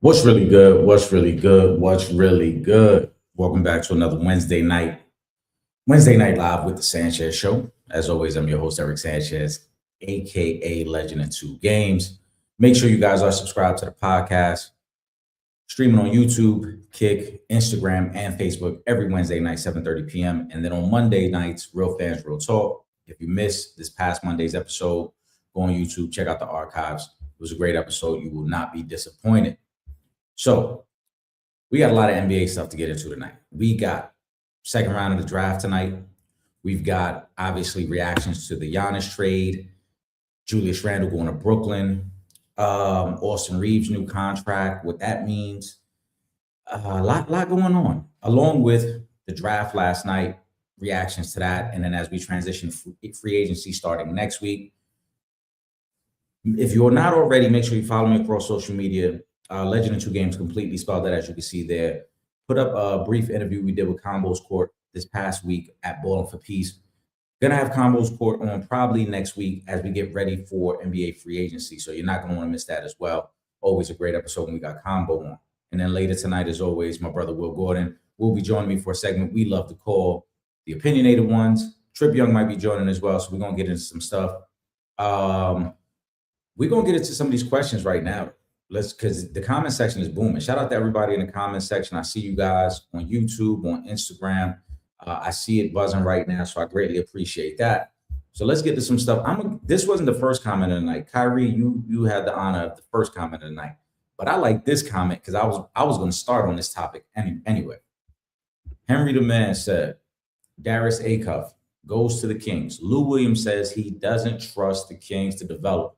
What's really good? What's really good? What's really good? Welcome back to another Wednesday night live with the Sanchez Show. As always, I'm your host Eric Sanchez, aka Legend in Two Games. Make sure you guys are subscribed to the podcast, streaming on YouTube, Kick, Instagram, and Facebook every Wednesday night, 7:30 p.m. And then on Monday nights, Real Fans, Real Talk. If you missed this past Monday's episode, go on YouTube, check out the archives. It was a great episode. You will not be disappointed. So we got a lot of NBA stuff to get into tonight. We got second round of the draft tonight. We've got obviously reactions to the Giannis trade, Julius Randle going to Brooklyn, Austin Reeves' new contract, what that means. A lot going on, along with the draft last night, reactions to that, and then as we transition free agency starting next week. If you're not already, make sure you follow me across social media. Legend in Two Games, completely spelled that, as you can see there. Put up a brief interview we did with Combos Court this past week at Bowling for Peace. Gonna have Combos Court on probably next week as we get ready for NBA free agency. So you're not gonna want to miss that as well. Always a great episode when we got Combo on. And then later tonight, as always, my brother Will Gordon will be joining me for a segment we love to call the Opinionated Ones. Trip Young might be joining as well, so we're gonna get into some stuff. We're gonna get into some of these questions right now. Because the comment section is booming. Shout out to everybody in the comment section. I see you guys on YouTube, on Instagram. I see it buzzing right now, so I greatly appreciate that. So let's get to some stuff. This wasn't the first comment of the night. Kyrie, you had the honor of the first comment of the night, but I like this comment because I was going to start on this topic anyway. Henry the Man said, Darius Acuff goes to the Kings. Lou Williams says he doesn't trust the Kings to develop.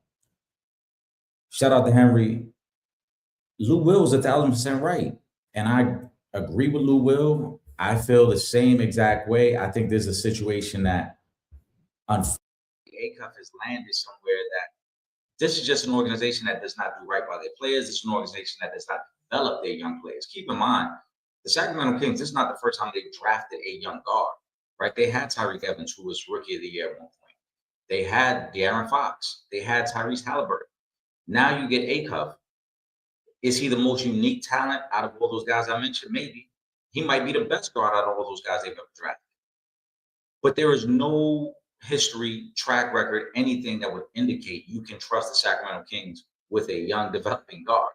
Shout out to Henry. Lou Will is 1,000% right. And I agree with Lou Will. I feel the same exact way. I think there's a situation that unfortunately ACUF has landed somewhere that this is just an organization that does not do right by their players. It's an organization that does not develop their young players. Keep in mind, the Sacramento Kings, this is not the first time they've drafted a young guard, right? They had Tyreke Evans, who was Rookie of the Year at one point. They had De'Aaron Fox. They had Tyrese Halliburton. Now you get ACUF. Is he the most unique talent out of all those guys I mentioned? Maybe. He might be the best guard out of all those guys they've ever drafted. But there is no history, track record, anything that would indicate you can trust the Sacramento Kings with a young developing guard.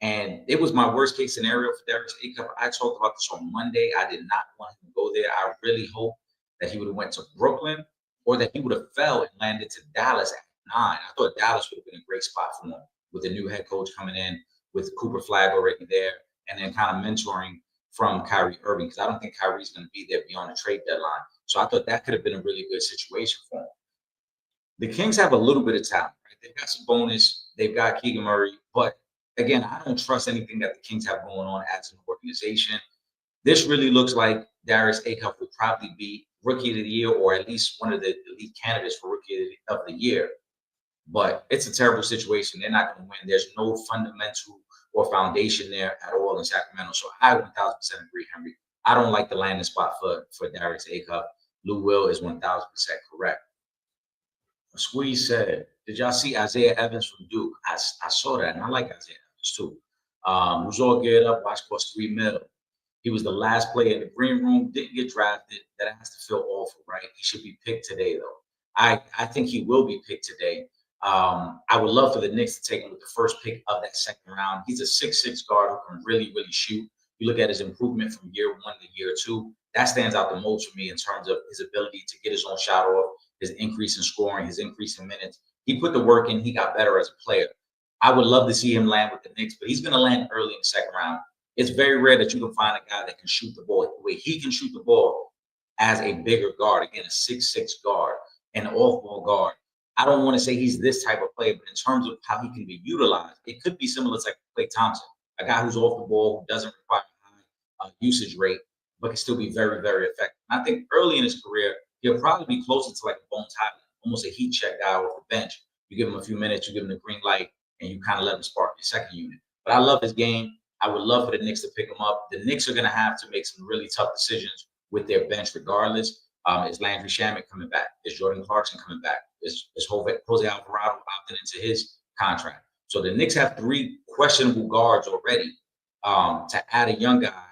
And it was my worst case scenario for Darius Acuff. I talked about this on Monday. I did not want him to go there. I really hope that he would have went to Brooklyn or that he would have fell and landed to Dallas at 9. I thought Dallas would have been a great spot for him with a new head coach coming in, with Cooper Flag already there, and then kind of mentoring from Kyrie Irving, because I don't think Kyrie's going to be there beyond the trade deadline. So I thought that could have been a really good situation for him. The Kings have a little bit of talent, right? They've got some bonus, they've got Keegan Murray, but again, I don't trust anything that the Kings have going on as an organization. This really looks like Darius Acuff would probably be Rookie of the Year, or at least one of the elite candidates for Rookie of the Year. But it's a terrible situation. They're not going to win. There's no fundamental or foundation there at all in Sacramento. So I 1,000% agree, Henry. I don't like the landing spot for Darius Acuff. Lou Will is 1,000% correct. Squeeze said, did y'all see Isaiah Evans from Duke? I saw that, and I like Isaiah Evans too. Was all geared up, watch cost $3 million. He was the last player in the green room, didn't get drafted. That has to feel awful, right? He should be picked today, though. I think he will be picked today. I would love for the Knicks to take him with the first pick of that second round. He's a 6'6" guard who can really, really shoot. You look at his improvement from year 1 to year 2. That stands out the most for me in terms of his ability to get his own shot off, his increase in scoring, his increase in minutes. He put the work in. He got better as a player. I would love to see him land with the Knicks, but he's going to land early in the second round. It's very rare that you can find a guy that can shoot the ball the way he can shoot the ball as a bigger guard. Again, a 6'6" guard, an off-ball guard. I don't want to say he's this type of player, but in terms of how he can be utilized, it could be similar to like Klay Thompson, a guy who's off the ball, who doesn't require a high usage rate, but can still be very, very effective. And I think early in his career, he'll probably be closer to like a Bones Highland, almost a heat check guy off the bench. You give him a few minutes, you give him the green light, and you kind of let him spark your second unit. But I love his game. I would love for the Knicks to pick him up. The Knicks are going to have to make some really tough decisions with their bench regardless. Is Landry Shamet coming back? Is Jordan Clarkson coming back? Is Jose Alvarado opting into his contract? So the Knicks have 3 questionable guards already. To add a young guy,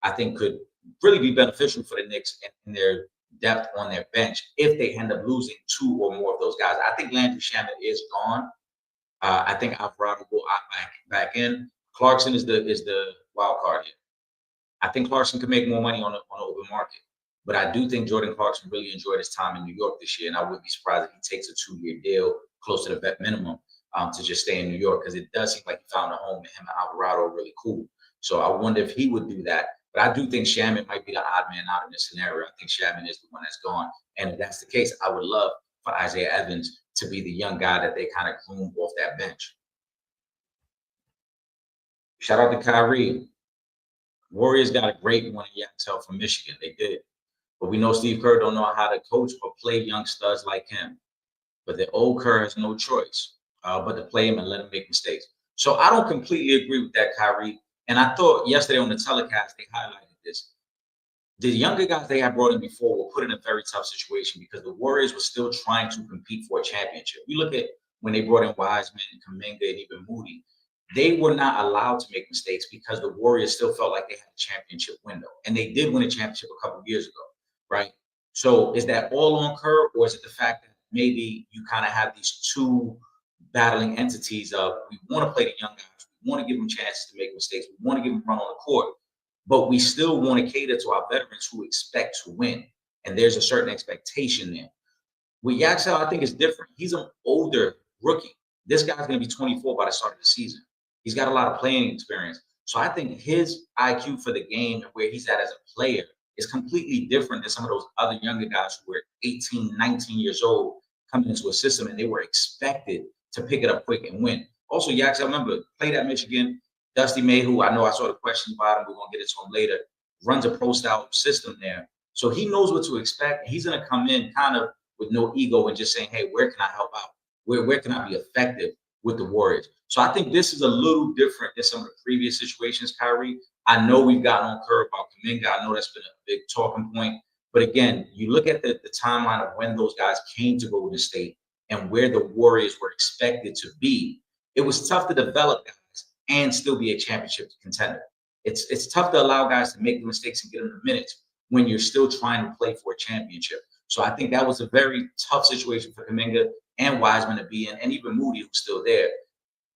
I think could really be beneficial for the Knicks and their depth on their bench if they end up losing 2 or more of those guys. I think Landry Shamet is gone. I think Alvarado will opt back in. Clarkson is the wild card here. I think Clarkson could make more money on the open market. But I do think Jordan Clarkson really enjoyed his time in New York this year, and I wouldn't be surprised if he takes a 2-year deal close to the vet minimum to just stay in New York, because it does seem like he found a home, and him and Alvarado are really cool. So I wonder if he would do that. But I do think Shaman might be the odd man out in this scenario. I think Shaman is the one that's gone. And if that's the case, I would love for Isaiah Evans to be the young guy that they kind of groom off that bench. Shout out to Kyrie. Warriors got a great one in Yatel from Michigan. They did. But we know Steve Kerr don't know how to coach or play young studs like him. But the old Kerr has no choice but to play him and let him make mistakes. So I don't completely agree with that, Kyrie. And I thought yesterday on the telecast, they highlighted this. The younger guys they had brought in before were put in a very tough situation because the Warriors were still trying to compete for a championship. You look at when they brought in Wiseman, Kuminga, and even Moody, they were not allowed to make mistakes because the Warriors still felt like they had a championship window. And they did win a championship a couple of years ago, right? So is that all on Kerr, or is it the fact that maybe you kind of have these two battling entities of we want to play the young guys, we want to give them chances to make mistakes, we want to give them run on the court, but we still want to cater to our veterans who expect to win. And there's a certain expectation there. With Yaxel, I think it's different. He's an older rookie. This guy's going to be 24 by the start of the season. He's got a lot of playing experience. So I think his IQ for the game and where he's at as a player is completely different than some of those other younger guys who were 18, 19 years old coming into a system and they were expected to pick it up quick and win. Also, Yaxel, remember, played at Michigan. Dusty May, who I know I saw the questions about him, we're going to get into him later, runs a pro-style system there. So he knows what to expect. He's going to come in kind of with no ego and just saying, hey, where can I help out? Where can I be effective with the Warriors? So I think this is a little different than some of the previous situations, Kyrie. I know we've gotten on Kerr about Kuminga. I know that's been a big talking point. But again, you look at the timeline of when those guys came to Golden State and where the Warriors were expected to be. It was tough to develop guys and still be a championship contender. It's tough to allow guys to make the mistakes and get them the minutes when you're still trying to play for a championship. So I think that was a very tough situation for Kuminga and Wiseman to be in, and even Moody, who's still there.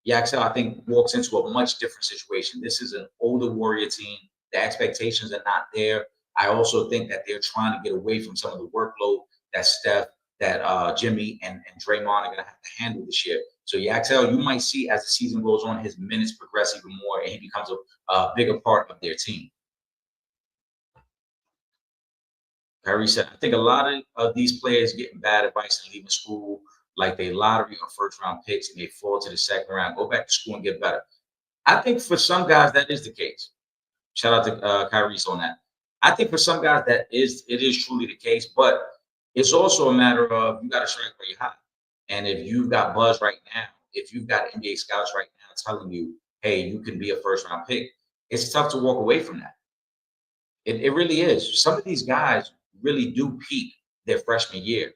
Yaxel, I think, walks into a much different situation. This is an older Warrior team. The expectations are not there. I also think that they're trying to get away from some of the workload that Steph, that Jimmy, and Draymond are going to have to handle this year. So Yaxel, you might see as the season goes on, his minutes progress even more, and he becomes a bigger part of their team. Kyrie said, I think a lot of these players getting bad advice and leaving school, like they lottery or first round picks, and they fall to the second round, go back to school and get better. I think for some guys that is the case. Shout out to Kyrie on that. I think for some guys it is truly the case, but it's also a matter of you got to strike where you're hot. And if you've got buzz right now, if you've got NBA scouts right now telling you, hey, you can be a first round pick, it's tough to walk away from that. It really is. Some of these guys really do peak their freshman year.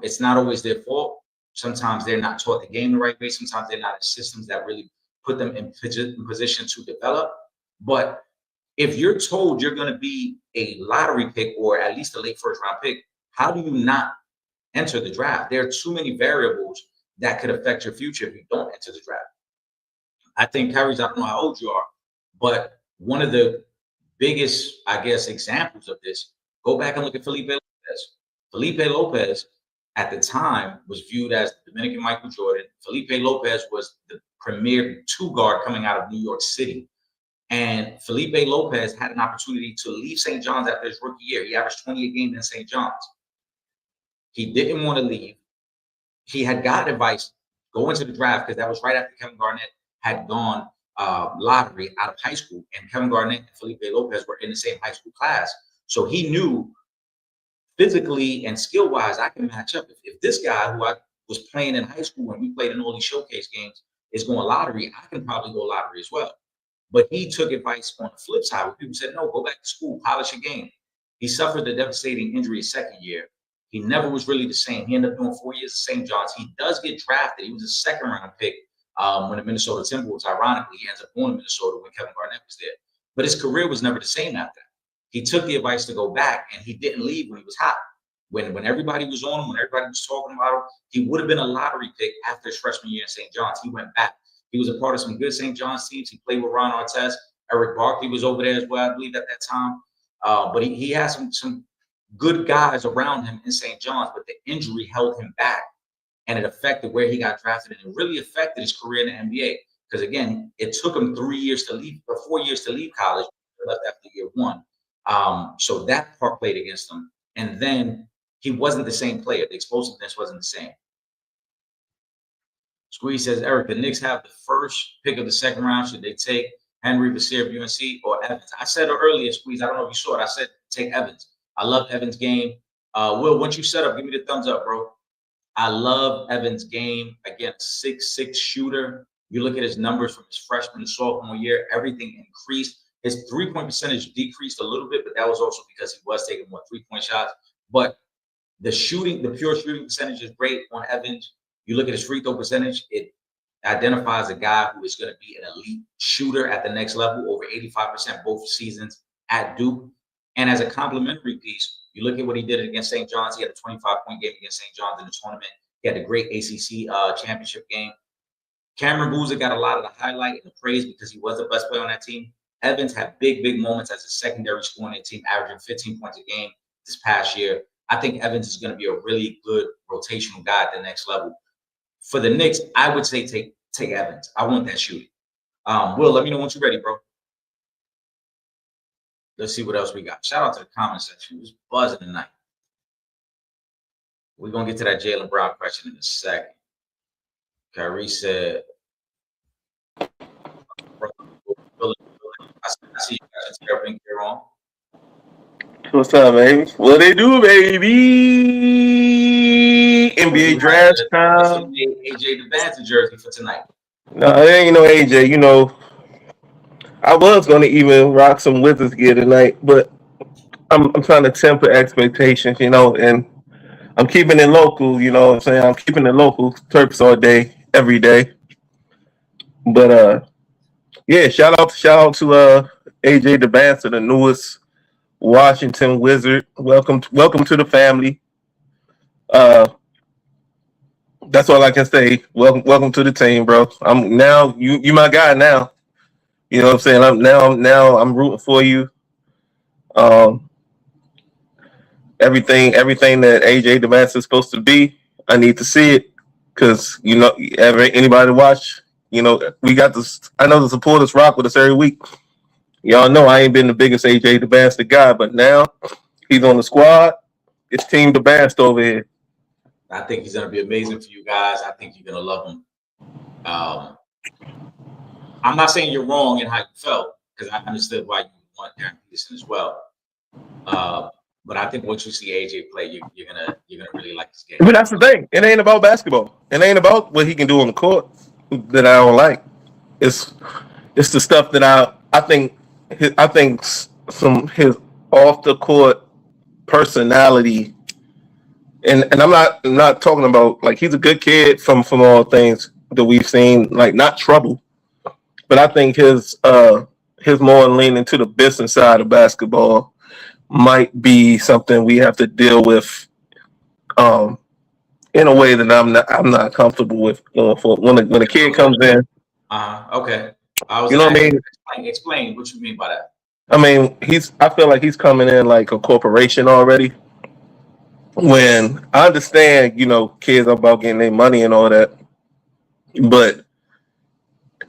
It's not always their fault. Sometimes they're not taught the game the right way. Sometimes they're not in systems that really put them in position to develop. But if you're told you're going to be a lottery pick or at least a late first round pick, how do you not enter the draft? There are too many variables that could affect your future if you don't enter the draft. I think Kyrie's, I don't know how old you are, but one of the biggest, I guess, examples of this, go back and look at Felipe Lopez. Felipe Lopez at the time was viewed as the Dominican Michael Jordan. Felipe Lopez was the premier two guard coming out of New York City. And Felipe Lopez had an opportunity to leave St. John's after his rookie year. He averaged 28 games in St. John's. He didn't want to leave. He had got advice, go into the draft, because that was right after Kevin Garnett had gone lottery out of high school. And Kevin Garnett and Felipe Lopez were in the same high school class. So he knew physically and skill-wise, I can match up. If this guy who I was playing in high school when we played in all these showcase games is going lottery, I can probably go lottery as well. But he took advice on the flip side where people said, no, go back to school, polish your game. He suffered a devastating injury his second year. He never was really the same. He ended up doing 4 years at St. John's. He does get drafted. He was a second-round pick when the Minnesota Timberwolves, ironically, he ends up going to Minnesota when Kevin Garnett was there. But his career was never the same after that. He took the advice to go back, and he didn't leave when he was hot. When everybody was on him, when everybody was talking about him, he would have been a lottery pick after his freshman year in St. John's. He went back. He was a part of some good St. John's teams. He played with Ron Artest. Eric Barkley was over there as well, I believe, at that time. But he had some good guys around him in St. John's, but the injury held him back, and it affected where he got drafted, and it really affected his career in the NBA. Because again, it took him 3 years to leave, or 4 years to leave college. He left after year one. So that part played against him. And then he wasn't the same player. The explosiveness wasn't the same. Squeeze says, Eric, the Knicks have the first pick of the second round. Should they take Henry, Vassir of UNC, or Evans? I said it earlier, Squeeze. I don't know if you saw it. I said take Evans. I love Evans' game. Will, once you set up, give me the thumbs up, bro. I love Evans' game. Again, 6'6" shooter. You look at his numbers from his freshman and sophomore year, everything increased. His three-point percentage decreased a little bit, but that was also because he was taking more three-point shots. But the shooting, the pure shooting percentage is great on Evans. You look at his free throw percentage, it identifies a guy who is going to be an elite shooter at the next level, over 85% both seasons at Duke. And as a complementary piece, you look at what he did against St. John's. He had a 25-point game against St. John's in the tournament. He had a great ACC championship game. Cameron Boozer got a lot of the highlight and the praise because he was the best player on that team. Evans had big moments as a secondary scorer on that team, averaging 15 points a game this past year. I think Evans is going to be a really good rotational guy at the next level. For the Knicks, I would say take Evans. I want that shooting. Will, let me know once you're ready, bro. Let's see what else we got. Shout out to the comment section. It was buzzing tonight. We're going to get to that Jaylen Brown question in a second. Kyrie said, I see you guys everything here on. What's up, baby? What they do, baby? NBA draft time. AJ Devante jersey for tonight. No, it ain't no AJ. You know, I was gonna even rock some Wizards gear tonight, but I'm trying to temper expectations, you know, and I'm keeping it local. You know what I'm saying? I'm keeping it local, Terps all day, every day. But yeah, shout out to AJ Devante, the newest Washington Wizard. Welcome to the family. That's all I can say. Welcome to the team, bro. I'm now you my guy now. You know what I'm saying? I'm rooting for you. Everything that AJ Devance is supposed to be, I need to see it because you know anybody watch. You know we got this. I know the supporters rock with us every week. Y'all know I ain't been the biggest AJ Devance guy, but now he's on the squad. It's Team Devance over here. I think he's going to be amazing for you guys. I think you're going to love him. I'm not saying you're wrong in how you felt because I understood why you want Darren Peterson as well. But I think once you see AJ play, you're gonna really like this game. But that's the thing. It ain't about basketball. It ain't about what he can do on the court that I don't like. It's the stuff that I think some his off the court personality. And I'm not talking about like he's a good kid from all things that we've seen, like not trouble, but I think his more leaning to the business side of basketball might be something we have to deal with in a way that I'm not comfortable with for when a kid comes in. Okay. You know what I mean? Explain what you mean by that. I mean, I feel like he's coming in like a corporation already. When I understand, you know, kids are about getting their money and all that, but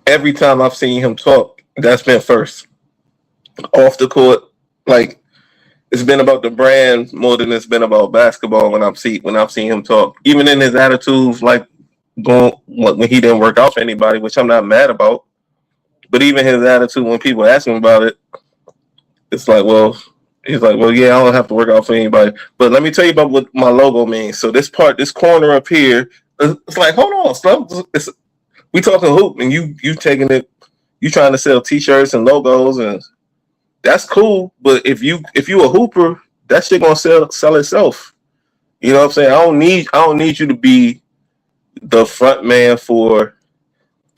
every time I've seen him talk, that's been first. Off the court, like it's been about the brand more than it's been about basketball when I've seen him talk. Even in his attitudes, like when he didn't work out for anybody, which I'm not mad about, but even his attitude when people ask him about it, it's like, well. He's like, well, yeah, I don't have to work out for anybody. But let me tell you about what my logo means. So this corner up here, it's like, hold on, son. We talking hoop, and you taking it, you trying to sell T-shirts and logos, and that's cool. But if you a hooper, that shit gonna sell itself. You know what I'm saying? I don't need you to be the front man for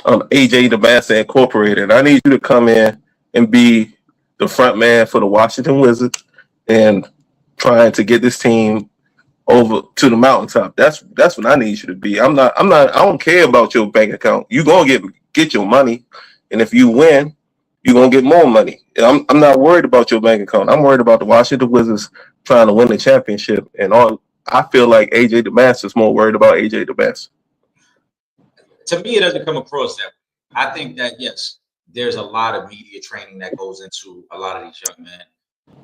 AJ DeMassa Incorporated. I need you to come in and be the front man for the Washington Wizards and trying to get this team over to the mountaintop. That's what I need you to be. I don't care about your bank account. You're gonna get your money, and if you win, you're gonna get more money. I'm not worried about your bank account. I'm worried about the Washington Wizards trying to win the championship. And all I feel like AJ DeMassa is more worried about AJ DeMassa. To me, it doesn't come across that way. I think that yes, there's a lot of media training that goes into a lot of these young men.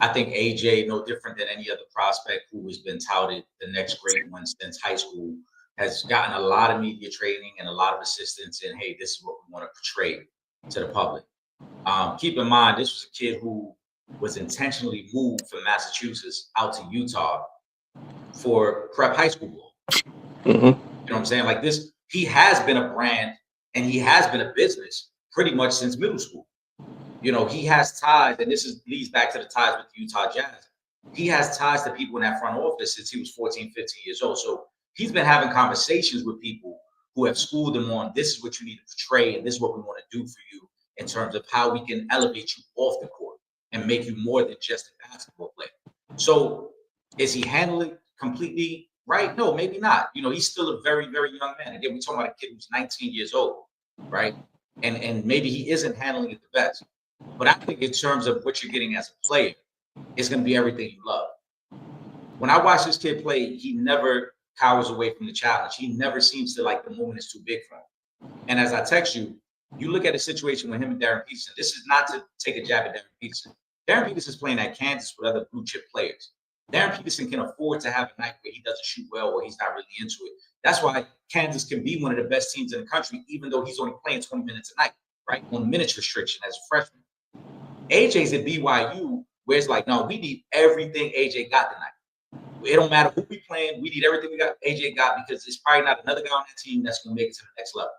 I think AJ, no different than any other prospect who has been touted the next great one since high school, has gotten a lot of media training and a lot of assistance in, hey, this is what we want to portray to the public. Keep in mind, this was a kid who was intentionally moved from Massachusetts out to Utah for prep high school ball. Mm-hmm. You know what I'm saying? Like this, he has been a brand and he has been a business pretty much since middle school. You know, he has ties, and leads back to the ties with the Utah Jazz. He has ties to people in that front office since he was 14, 15 years old. So he's been having conversations with people who have schooled him on this is what you need to portray, and this is what we want to do for you in terms of how we can elevate you off the court and make you more than just a basketball player. So is he handling it completely right? No, maybe not. You know, he's still a very, very young man. Again, we're talking about a kid who's 19 years old, right? And maybe he isn't handling it the best. But I think in terms of what you're getting as a player, it's going to be everything you love. When I watch this kid play, he never cowers away from the challenge. He never seems to like the moment is too big for him. And as I text you, you look at a situation with him and Darren Peterson. This is not to take a jab at Darren Peterson. Darren Peterson is playing at Kansas with other blue chip players. Darren Peterson can afford to have a night where he doesn't shoot well or he's not really into it. That's why Kansas can be one of the best teams in the country, even though he's only playing 20 minutes a night, right? On minutes restriction as a freshman. AJ's at BYU, where it's like, no, we need everything AJ got tonight. It don't matter who we playing, we need everything we got AJ got, because it's probably not another guy on that team that's going to make it to the next level.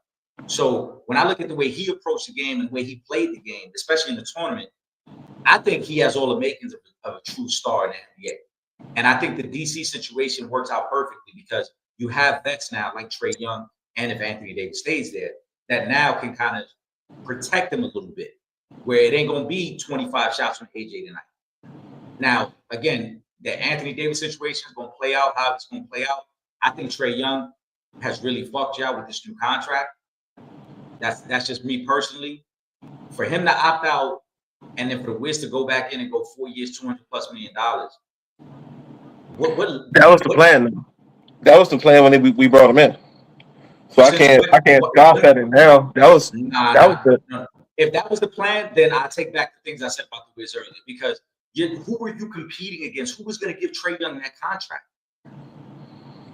So when I look at the way he approached the game and the way he played the game, especially in the tournament, I think he has all the makings of a true star in the NBA. And I think the DC situation works out perfectly because you have vets now like Trae Young, and if Anthony Davis stays there, that now can kind of protect him a little bit, where it ain't going to be 25 shots from AJ tonight. Now, again, the Anthony Davis situation is going to play out how it's going to play out. I think Trae Young has really fucked you out with this new contract. That's just me personally. For him to opt out and then for the Wiz to go back in and go 4 years, $200+ million. That was the plan. That was the plan when we brought him in. So I can't scoff at it now. That was If that was the plan, then I take back the things I said about the Wiz earlier, because who were you competing against? Who was going to give Trae Young that contract?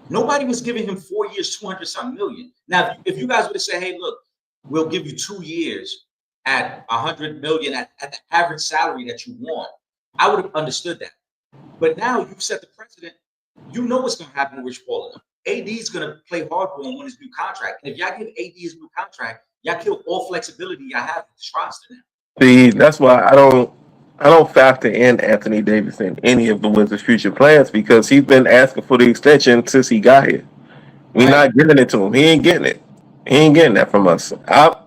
Nobody was giving him 4 years, 200-something million. Now, if you guys would have said, hey, look, we'll give you 2 years at $100 million at the average salary that you want, I would have understood that. But now you've set the precedent. You know what's going to happen with Rich Paul. AD is going to play hardball and win his new contract. And if y'all give AD his new contract, y'all kill all flexibility y'all have with this roster now. See, that's why I don't factor in Anthony Davis in any of the Wizards' future plans, because he's been asking for the extension since he got here. We're not giving it to him. He ain't getting it. He ain't getting that from us. I've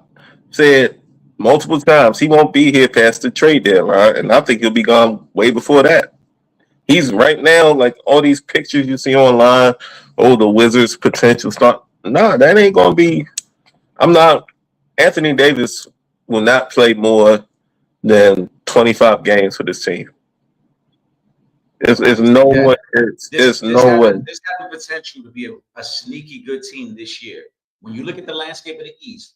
said multiple times he won't be here past the trade deadline, and I think he'll be gone way before that. He's right now, like all these pictures you see online, the Wizards' potential start. Nah, that ain't gonna be. Anthony Davis will not play more than 25 games for this team. There's no way. There's no way. This has the potential to be a sneaky good team this year. When you look at the landscape of the East,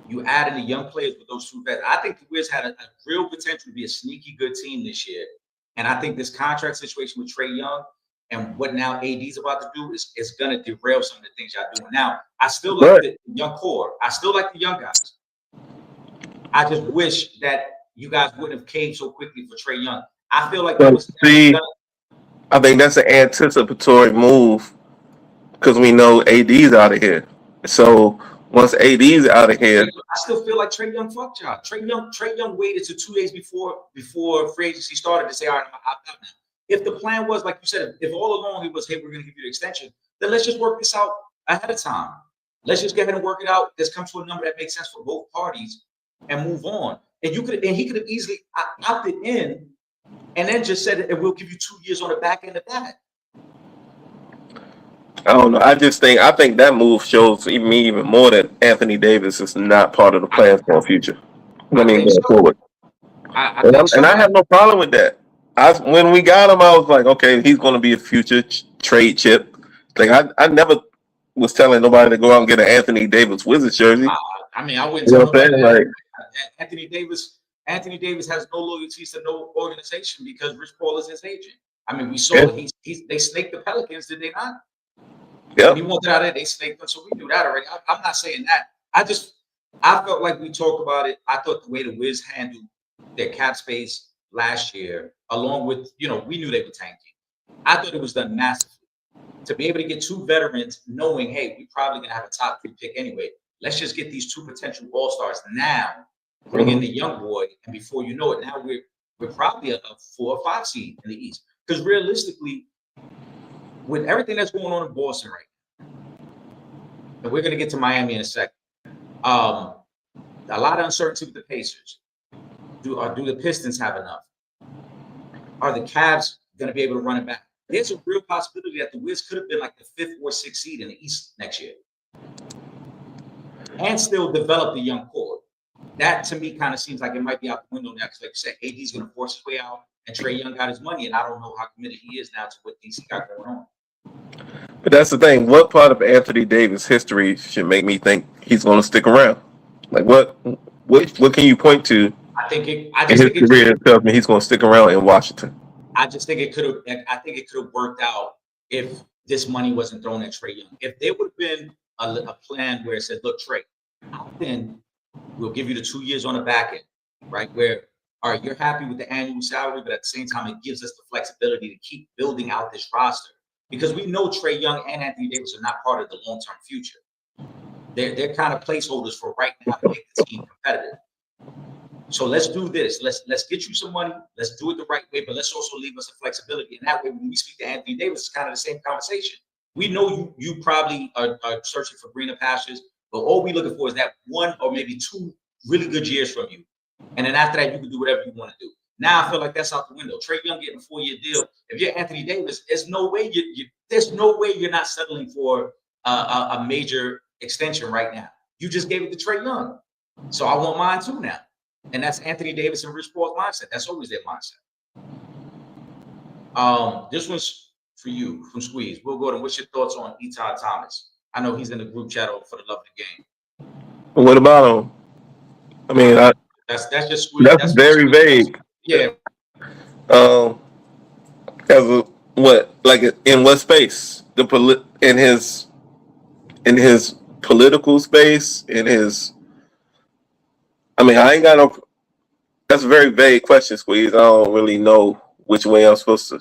you add in the young players with those two vets. I think the Wiz had a real potential to be a sneaky good team this year. And I think this contract situation with Trae Young and what now AD is about to do is going to derail some of the things y'all doing. Now, I still like the young core. I still like the young guys. I just wish that you guys wouldn't have caved so quickly for Trae Young. I feel like I think that's an anticipatory move because we know AD's out of here. So once AD's out of here, I still feel like Trae Young fucked y'all. Trae Young waited to 2 days before free agency started to say, all right, I'm out now. If the plan was, like you said, if all along it was, hey, we're going to give you the extension, then let's just work this out ahead of time. Let's just go ahead and work it out. Let's come to a number that makes sense for both parties and move on. And he could have easily opted in and then just said, and we'll give you 2 years on the back end of that. I don't know. I think that move shows me even more that Anthony Davis is not part of the plans for the future. Going forward. And I have no problem with that. When we got him, I was like, okay, he's going to be a future trade chip. Like I never was telling nobody to go out and get an Anthony Davis Wizards jersey. I mean, I wouldn't tell nobody that. Like, Anthony Davis has no loyalties to no organization because Rich Paul is his agent. I mean, we saw they snaked the Pelicans, did they not? Yeah. He wanted out of it, they snaked them, so we knew that already. I'm not saying that. I felt like we talked about it. I thought the way the Wiz handled their cap space last year, along with, we knew they were tanking. I thought it was done massively. To be able to get 2 veterans knowing, hey, we're probably going to have a top 3 pick anyway. Let's just get these 2 potential all-stars now, bring in the young boy, and before you know it, now we're probably a 4 or 5 seed in the East. Because realistically, with everything that's going on in Boston right now, and we're going to get to Miami in a second, a lot of uncertainty with the Pacers. Do the Pistons have enough? Are the Cavs going to be able to run it back? There's a real possibility that the Wiz could have been like the 5th or 6th seed in the East next year and still develop the young core. That to me kind of seems like it might be out the window now because, like you said, AD's going to force his way out, and Trae Young got his money, and I don't know how committed he is now to what DC got going on. But that's the thing. What part of Anthony Davis' history should make me think he's going to stick around? Like what can you point to? His career tells me he's going to stick around in Washington. I think it could have worked out if this money wasn't thrown at Trae Young. If there would have been a plan where it said, look, Trae, then we'll give you the 2 years on the back end, right? Where, all right, you're happy with the annual salary, but at the same time, it gives us the flexibility to keep building out this roster. Because we know Trae Young and Anthony Davis are not part of the long-term future. They're kind of placeholders for right now to make the team competitive. So let's do this. Let's get you some money. Let's do it the right way, but let's also leave us some flexibility. And that way, when we speak to Anthony Davis, it's kind of the same conversation. We know you probably are searching for greener pastures, but all we're looking for is that 1 or maybe 2 really good years from you. And then after that, you can do whatever you want to do. Now I feel like that's out the window. Trae Young getting a 4-year deal. If you're Anthony Davis, there's no way you're not settling for a major extension right now. You just gave it to Trae Young. So I want mine too now. And that's Anthony Davis and Rich Paul's mindset. That's always their mindset. This one's for you from Squeeze. Will Gordon, what's your thoughts on Eton Thomas? I know he's in the group chat for the love of the game. What about him? I mean, that's just Squeeze. That's very vague. Yeah. As what, like in what space? In his political space, in his. I mean, I ain't got no. That's a very vague question, Squeeze. I don't really know which way I'm supposed to.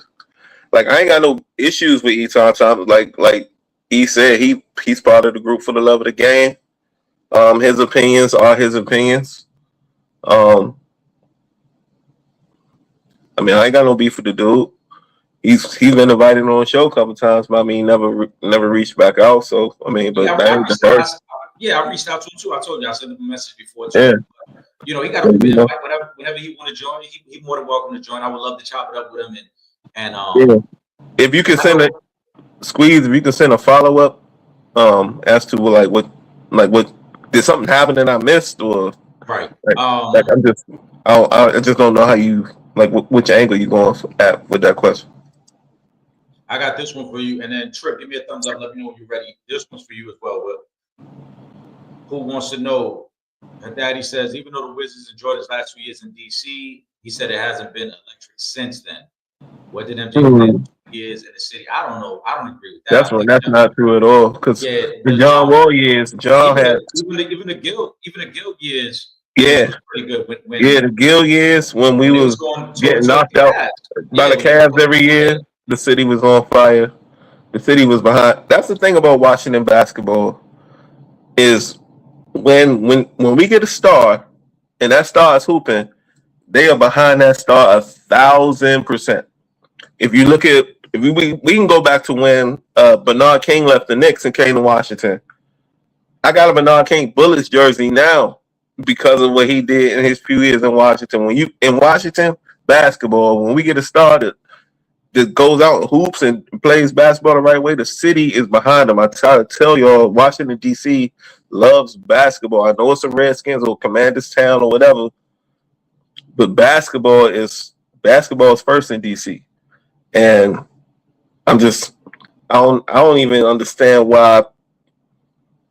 Like, I ain't got no issues with Eton Thomas. Like he said, he's part of the group for the love of the game. His opinions are his opinions. I mean, I ain't got no beef with the dude. He's been invited on the show a couple times, but I mean, never reached back out. So I mean, but that ain't the first. I reached out to him too. I told you I sent him a message before too. Yeah. He got to be whenever he want to join. He more than welcome to join. I would love to chop it up with him and if you can send Squeeze, if you can send a follow up, as to what did something happen that I missed or right? I just don't know how you which angle you going at with that question. I got this one for you, and then Trip, give me a thumbs up. Let me know when you're ready. This one's for you as well, Will. Who wants to know? And Daddy says, even though the Wizards enjoyed his last 2 years in DC, he said it hasn't been electric since then. What did MJ play 2 years in the city? I don't know. I don't agree with that. That's not true at all. Because the John Wall years, John had even the Gill years. Yeah, was pretty good. When the Gill years when we was getting knocked out by the Cavs every year, the city was on fire. The city was behind. That's the thing about Washington basketball is when we get a star and that star is hooping, they are behind that star 1,000%. If you look at, we can go back to when Bernard King left the Knicks and came to Washington. I got a Bernard King Bullets jersey now because of what he did in his few years in Washington. When you in Washington basketball, when we get it started, that goes out and hoops and plays basketball the right way, the city is behind them. I try to tell y'all, Washington D.C. loves basketball. I know it's the Redskins or Commanders Town or whatever, but basketball is first in D.C. And I'm just I don't even understand why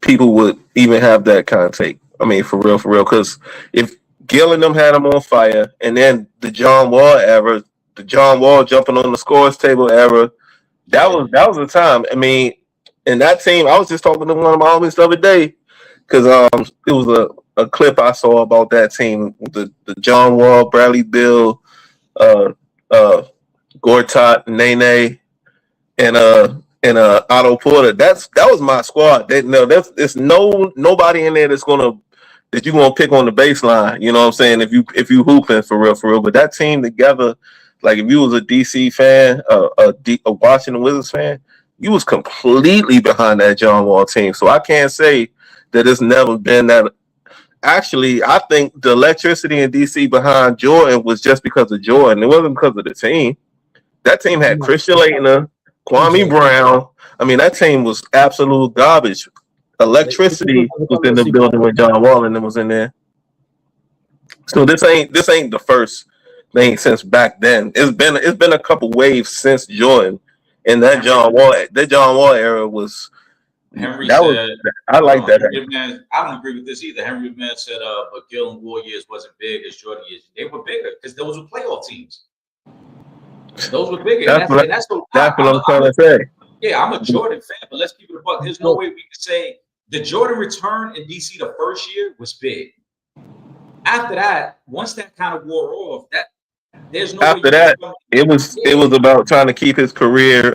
people would even have that kind of take. I mean, for real, because if Gil and them had them on fire, and then the John Wall era, the John Wall jumping on the scores table era, that was the time. I mean, and that team, I was just talking to one of my homies the other day because it was a clip I saw about that team, the John Wall, Bradley Beal, uh, uh, Gortat, Nene, and Otto Porter. That was my squad. There's nobody in there that you're gonna pick on the baseline. You know what I'm saying? If you hooping for real. But that team together, like if you was a DC fan, a Washington Wizards fan, you was completely behind that John Wall team. So I can't say that it's never been that. Actually, I think the electricity in DC behind Jordan was just because of Jordan. It wasn't because of the team. That team had Christian Laettner, Kwame Brown. I mean, that team was absolute garbage. Electricity was in the building when John Wall and them was in there. So this ain't the first thing since back then. It's been a couple waves since Jordan, and that John Wall era was. Henry that said, was, I like that. Man, I don't agree with this either. Henry Man said, but Gill and Warriors wasn't big as Jordan years. They were bigger because those were playoff teams. Those were bigger. That's what I'm trying to say. Yeah, I'm a Jordan fan, but let's keep it a buck. There's no way we can say the Jordan return in DC the first year was big. After that, once that kind of wore off, there's no. After that, it was about trying to keep his career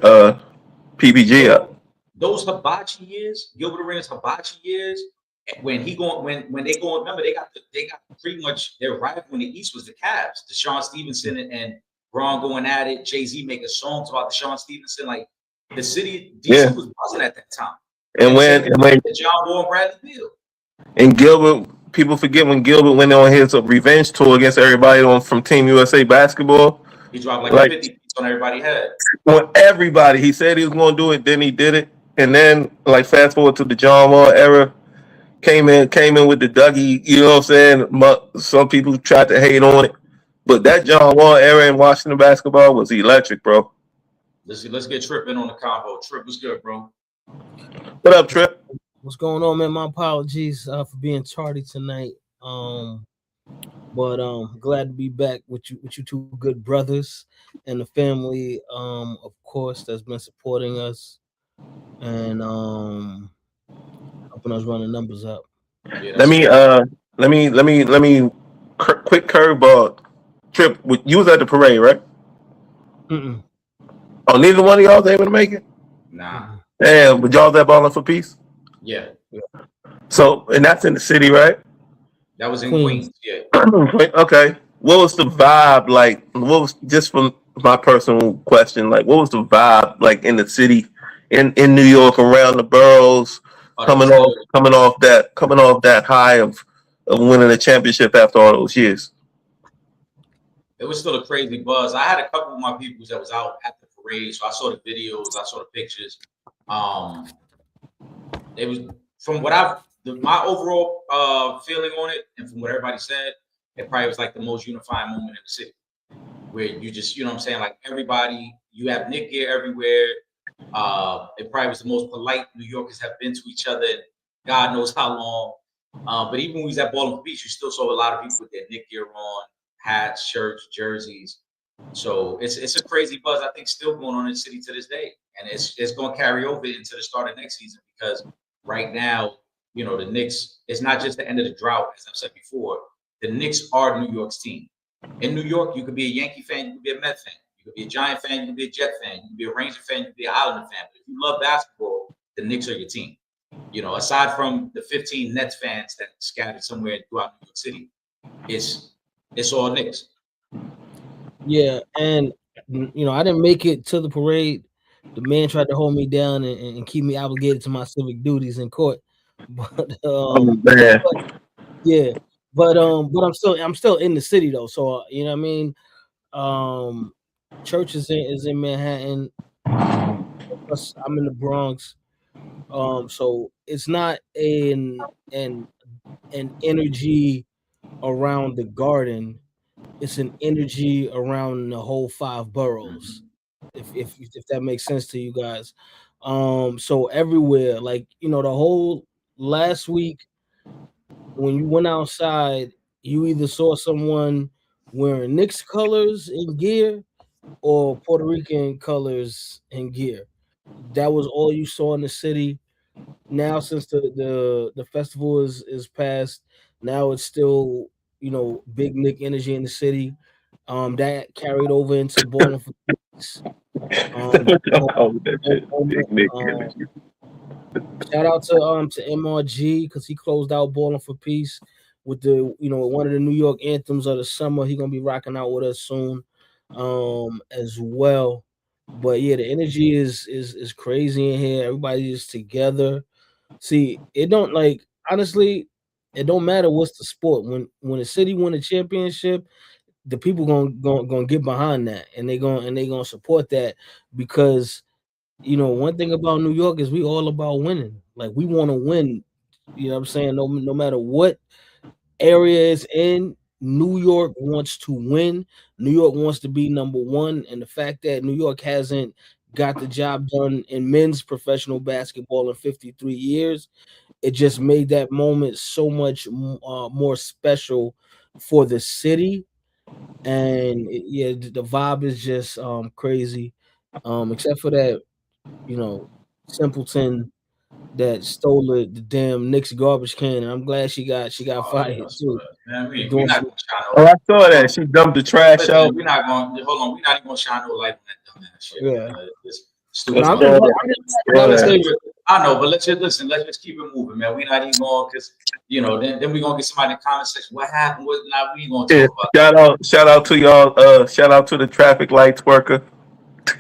PPG up. Those hibachi years, Gilbert Arenas hibachi years, when they go, remember they got pretty much their rival in the East was the Cavs, Deshaun Stevenson and Braun going at it, Jay-Z making songs about Deshaun Stevenson, like the city DC was buzzing at that time. And when John Wall and Bradley Beal. And Gilbert, people forget when Gilbert went on his revenge tour against everybody from Team USA basketball. He dropped like 50 beats on everybody's head. On everybody. He said he was going to do it, then he did it. And then, fast forward to the John Wall era, came in with the Dougie, you know what I'm saying? Some people tried to hate on it. But that John Wall era in Washington basketball was electric, bro. Let's get Trip in on the convo. Trip, what's good, bro? What up, Trip? What's going on, man? My apologies for being tardy tonight. But glad to be back with you two good brothers and the family, of course, that's been supporting us and helping us run the numbers up. Yeah, let me quick curveball. Trip, you was at the parade, right? Mm-mm. Oh, neither one of y'all was able to make it? Nah. Damn, but y'all that balling for peace? Yeah. So, and that's in the city, right? That was in Queens. Yeah. Okay. What was the vibe like? What was, just from my personal question, like what was the vibe like in the city, in New York, around the boroughs, coming off that high of winning a championship after all those years? It was still a crazy buzz. I had a couple of my people that was out at the parade, so I saw the videos, I saw the pictures. It was from what my overall feeling on it, and from what everybody said, it probably was like the most unifying moment in the city, where you just, you know what I'm saying, like everybody, you have Nick gear everywhere. It probably was the most polite New Yorkers have been to each other in God knows how long. But even when we was at Baldwin Beach, you still saw a lot of people with their Nick gear on, hats, shirts, jerseys. So it's a crazy buzz, I think, still going on in the city to this day. And it's going to carry over into the start of next season, because right now, you know, the Knicks, it's not just the end of the drought, as I've said before. The Knicks are New York's team. In New York, you could be a Yankee fan, you could be a Met fan, you could be a Giant fan, you could be a Jet fan, you could be a Ranger fan, you could be an Islander fan. But if you love basketball, the Knicks are your team. You know, aside from the 15 Nets fans that scattered somewhere throughout New York City, it's all Knicks. Yeah, and you know, I didn't make it to the parade. The man tried to hold me down and keep me obligated to my civic duties in court. But Man. yeah, but I'm still in the city though, so you know what I mean. Church is in Manhattan. Plus, I'm in the Bronx. So it's not an energy around the garden. It's an energy around the whole five boroughs. If that makes sense to you guys. So everywhere, like the whole last week when you went outside, you either saw someone wearing Knicks colors and gear or Puerto Rican colors and gear. That was all you saw in the city. Now, since the festival is past, now it's still big Nick energy in the city. That carried over into Bowling for Peace. Oh, that shit. Big Nick Um, energy. Shout out to MRG because he closed out Bowling for Peace with the one of the New York anthems of the summer. He gonna be rocking out with us soon, as well. But yeah, the energy is crazy in here. Everybody is together. See, it don't honestly, it don't matter what's the sport. When the city win a championship, the people gonna get behind that and they gonna support that because one thing about New York is we all about winning. Like we want to win. You know what I'm saying? No matter what area it's in, New York wants to win. New York wants to be number one. And the fact that New York hasn't got the job done in men's professional basketball in 53 years, it just made that moment so much more special for the city. And yeah, the vibe is just crazy. Except for that, simpleton that stole the damn Knicks garbage can, and I'm glad she got Oh, fired that's too man. for We're doing not some. gonna shine Oh, no. I saw that. She dumped the trash out. Listen, we're not going. Hold on. We're not even gonna shine no light on that dumbass shit. Yeah, It's no, stupid. I I'm But just saw that. I'm just let's glad just Yeah. keep because it. I know, but let's just listen. Let's just keep it moving, man. We're not even going because then we're gonna get somebody in the comment section. What happened? What? Now we ain't gonna Yeah. talk about that. Shout out to y'all. Shout out to the traffic lights worker.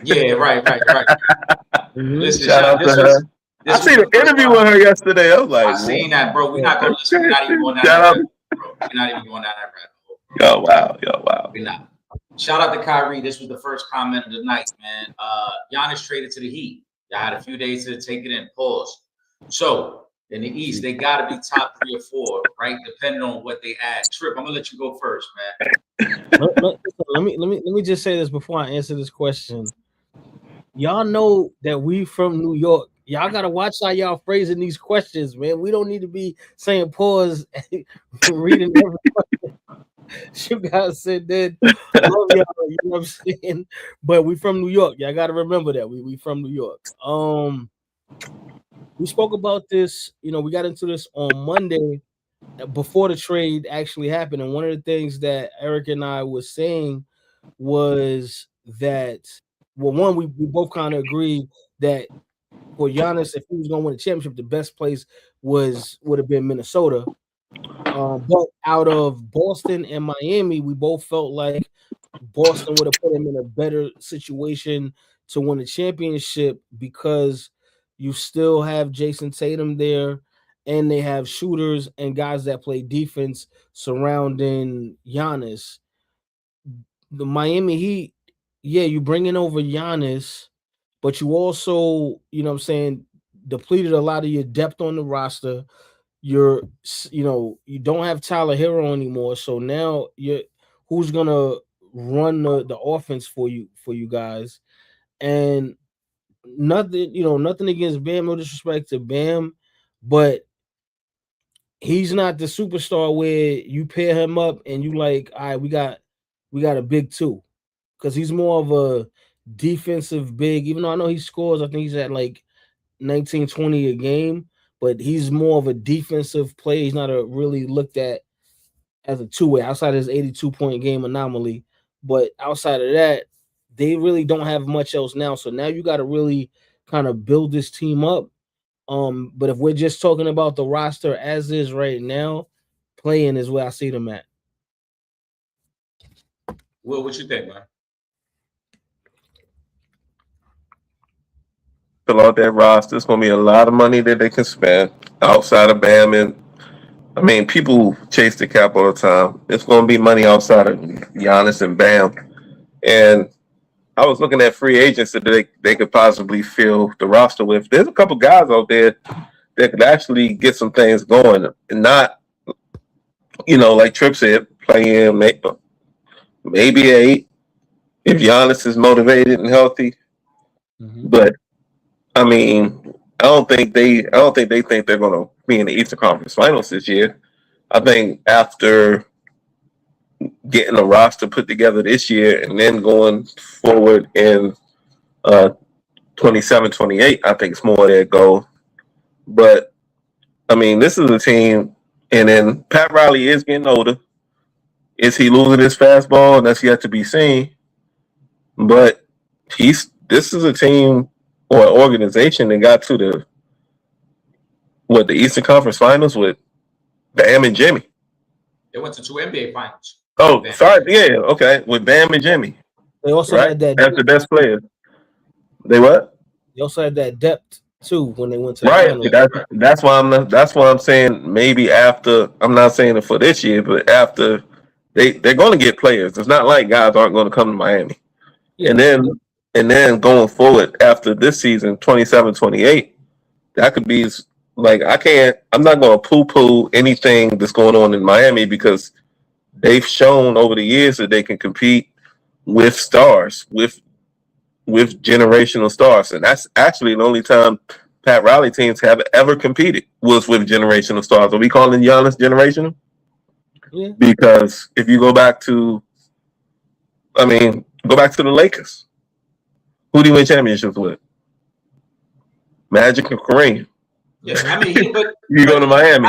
Yeah, right. mhm, Listen, Shout shout. out to her. I This was seen the an first interview time with her yesterday. I was I like, what? seen that, bro. We're yeah, not gonna listen. We're not even going down Shout that out. rabbit hole, bro. We're not even going down that rabbit hole, bro. Yo, wow. Yo, wow. We're not. Shout out to Kyrie. This was the first comment of the night, man. Giannis traded to the Heat. Y'all had a few days to take it in. Pause. So in the East, they got to be top 3 or 4, right? Depending on what they add. Trip, I'm gonna let you go first, man. let me just say this before I answer this question. Y'all know that we from New York. Y'all gotta watch how y'all phrasing these questions, man. We don't need to be saying pause, reading every you guys said that. Love y'all, you know what I'm saying? But we from New York. Y'all gotta remember that. We from New York. We spoke about this, we got into this on Monday before the trade actually happened. And one of the things that Eric and I was saying was that one, we both kind of agreed that for Giannis, if he was gonna win a championship, the best place would have been Minnesota. But out of Boston and Miami, we both felt like Boston would have put him in a better situation to win a championship because you still have Jason Tatum there, and they have shooters and guys that play defense surrounding Giannis. The Miami Heat, yeah, you bringing over Giannis, but you also, what I'm saying, depleted a lot of your depth on the roster. You don't have Tyler Hero anymore, so now who's gonna run the offense for you guys? And nothing against Bam, no disrespect to Bam, but he's not the superstar where you pair him up and you like, all right, we got a big two, because he's more of a defensive big. Even though I know he scores, I think he's at like 19, 20 a game, but he's more of a defensive player. He's not a really looked at as a two-way outside of his 82-point game anomaly. But outside of that, they really don't have much else now. So now you got to really kind of build this team up. But if we're just talking about the roster as is right now, playing is where I see them at. Will, what you think, man? fill out that roster. It's going to be a lot of money that they can spend outside of Bam. And I mean, people chase the cap all the time. It's going to be money outside of Giannis and Bam. And I was looking at free agents that they could possibly fill the roster with. There's a couple guys out there that could actually get some things going, and not, like Tripp said, play in maybe 8 if Giannis is motivated and healthy. But I mean, I don't think they think they're going to be in the Eastern Conference Finals this year. I think after getting a roster put together this year and then going forward in 27, 28, I think it's more their goal. But I mean, this is a team, and then Pat Riley is getting older. Is he losing his fastball? That's yet to be seen. But this is a team or an organization that got to the Eastern Conference Finals with Bam and Jimmy. They went to 2 NBA finals. Oh, sorry. Yeah, okay. With Bam and Jimmy. They also had that. That's the best players. They what? They also had that depth too when they went to the finals. That's why I'm saying maybe after. I'm not saying it for this year, but after they're going to get players. It's not like guys aren't going to come to Miami. Yeah. And then going forward after this season, 27, 28, that could be like I'm not going to poo-poo anything that's going on in Miami because they've shown over the years that they can compete with stars, with generational stars. And that's actually the only time Pat Riley teams have ever competed was with generational stars. Are we calling Giannis generational? Yeah. Because if you go back to the Lakers. Who do you win championships with? Magic or Kareem? Yeah, I mean, you go to Miami.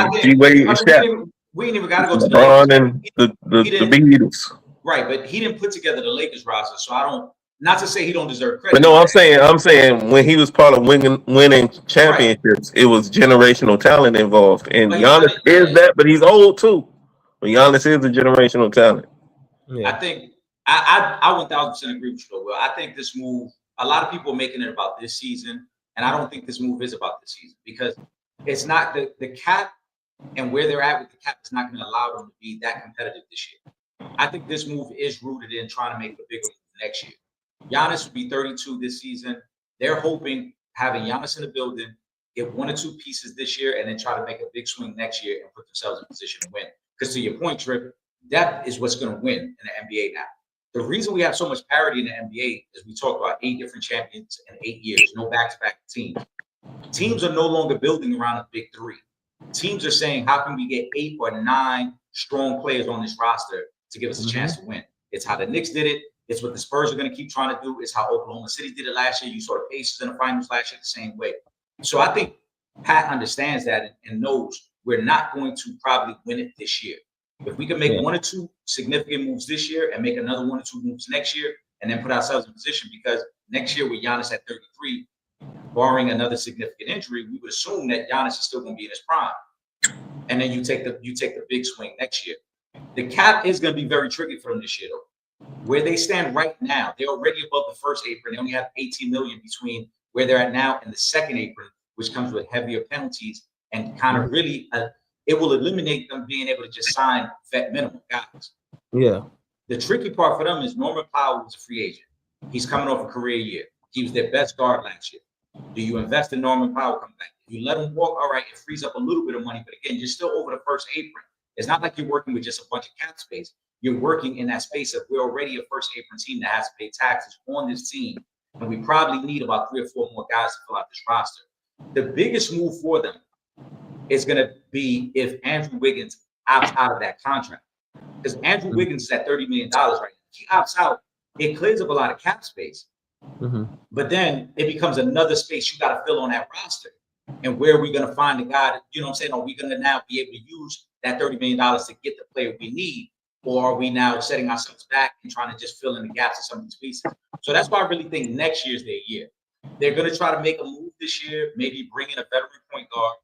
We ain't even got to go to LeBron and the Beatles. Right, but he didn't put together the Lakers roster, so I don't. Not to say he don't deserve credit. But no, I'm saying when he was part of winning championships, It was generational talent involved, and Giannis is that, but he's old too. But Giannis is a generational talent. Yeah. I think I 1,000% agree with you, though, Will. I think this move. A lot of people are making it about this season, and I don't think this move is about this season because it's not the cap and where they're at with the cap is not going to allow them to be that competitive this year. I think this move is rooted in trying to make a bigger move next year. Giannis will be 32 this season. They're hoping having Giannis in the building, get 1 or 2 pieces this year, and then try to make a big swing next year and put themselves in position to win. Because to your point, Tripp, depth is what's going to win in the NBA now. The reason we have so much parity in the NBA is we talk about 8 different champions in 8 years, no back-to-back teams. Teams are no longer building around a big 3. Teams are saying, how can we get 8 or 9 strong players on this roster to give us a chance to win? It's how the Knicks did it. It's what the Spurs are going to keep trying to do. It's how Oklahoma City did it last year. You saw the Pacers in the finals last year the same way. So I think Pat understands that and knows we're not going to probably win it this year. If we can make 1 or 2 significant moves this year and make another 1 or 2 moves next year and then put ourselves in position, because next year with Giannis at 33, barring another significant injury, we would assume that Giannis is still going to be in his prime. And then you take the big swing next year. The cap is going to be very tricky for them this year, though. Where they stand right now, they're already above the first apron. They only have 18 million between where they're at now and the second apron, which comes with heavier penalties and kind of really it will eliminate them being able to just sign vet minimum guys. Yeah. The tricky part for them is Norman Powell was a free agent. He's coming off a career year. He was their best guard last year. Do you invest in Norman Powell coming back? If you let him walk, all right, it frees up a little bit of money. But again, you're still over the first apron. It's not like you're working with just a bunch of cap space. You're working in that space of we're already a first apron team that has to pay taxes on this team. And we probably need about 3 or 4 more guys to fill out this roster. The biggest move for them is going to be if Andrew Wiggins opts out of that contract. Because Andrew Wiggins is at $30 million right now. If he opts out, it clears up a lot of cap space. But then it becomes another space you got to fill on that roster. And where are we going to find the guy that, you know what I'm saying? Are we going to now be able to use that $30 million to get the player we need? Or are we now setting ourselves back and trying to just fill in the gaps of some of these pieces? So that's why I really think next year's their year. They're going to try to make a move this year, maybe bring in a veteran point guard.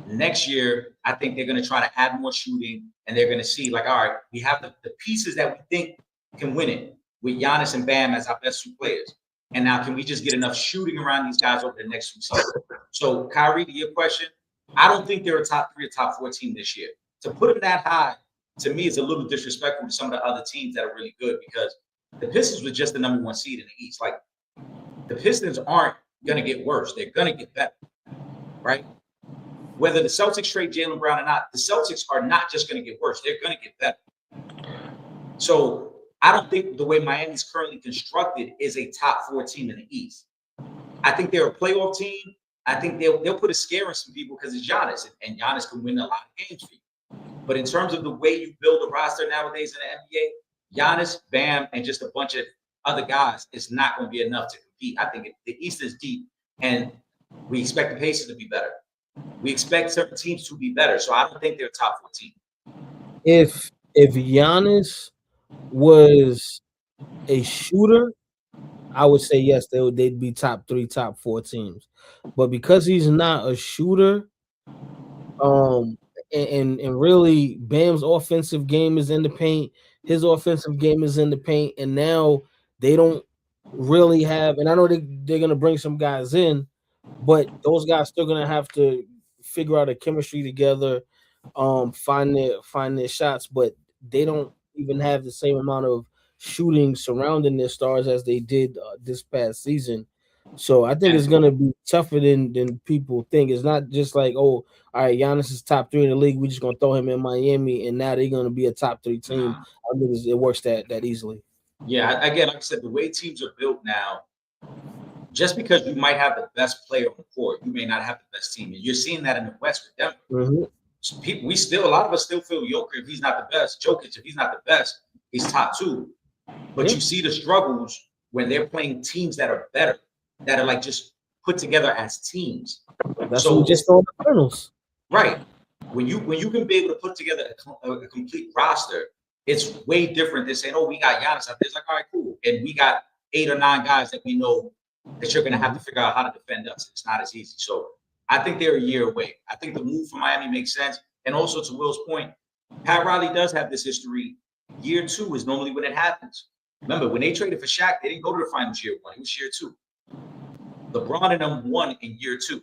Next year, I think they're going to try to add more shooting, and they're going to see, like, all right, we have the pieces that we think can win it with Giannis and Bam as our best 2 players. And now, can we just get enough shooting around these guys over the next few seasons? So, Kyrie, to your question, I don't think they're a top 3 or top 4 team this year. To put them that high, to me, is a little disrespectful to some of the other teams that are really good, because the Pistons was just the number 1 seed in the East. Like, the Pistons aren't going to get worse. They're going to get better, right? Whether the Celtics trade Jaylen Brown or not, the Celtics are not just going to get worse. They're going to get better. So I don't think the way Miami's currently constructed is a top 4 team in the East. I think they're a playoff team. I think they'll put a scare in some people because it's Giannis, and Giannis can win a lot of games for you. But in terms of the way you build a roster nowadays in the NBA, Giannis, Bam, and just a bunch of other guys is not going to be enough to compete. I think the East is deep, and we expect the Pacers to be better. We expect certain teams to be better. So I don't think they're a top 4 team. If Giannis was a shooter, I would say yes, they'd be top 3, top 4 teams. But because he's not a shooter, and really Bam's offensive game is in the paint, his offensive game is in the paint, and now they don't really have, and I know they're gonna bring some guys in, but those guys still gonna have to figure out a chemistry together, find their shots, but they don't even have the same amount of shooting surrounding their stars as they did this past season. So I think it's gonna be tougher than people think. It's not just like, oh, all right, Giannis is top 3 in the league. We're just gonna throw him in Miami, and now they're gonna be a top 3 team. I think it works that easily. Yeah, again, like I said, the way teams are built now, just because you might have the best player on the court, you may not have the best team. And you're seeing that in the West with Denver. Mm-hmm. So a lot of us still feel Jokic, if he's not the best, Jokic, if he's not the best, he's top 2. But you see the struggles when they're playing teams that are better, that are like just put together as teams. That's what we just saw in the finals. Right. When you can be able to put together a complete roster, it's way different than saying, oh, we got Giannis out there. It's like, all right, cool. And we got 8 or 9 guys that we know that you're going to have to figure out how to defend us. It's not as easy. So I think they're a year away. I think the move for Miami makes sense. And also, to Will's point, Pat Riley does have this history. Year 2 is normally when it happens. Remember, when they traded for Shaq, they didn't go to the finals year 1. It was year 2. LeBron and them won in year 2.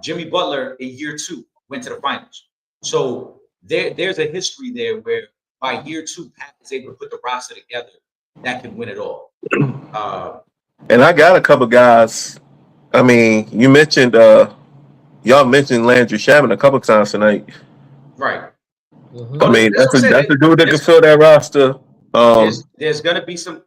Jimmy Butler in year 2 went to the finals. So there's a history there where by year 2, Pat is able to put the roster together that can win it all. And I got a couple guys. I mean, you mentioned y'all mentioned Landry Shamet a couple times tonight. Right. Mm-hmm. I mean, that's a dude that can fill that roster. There's gonna be some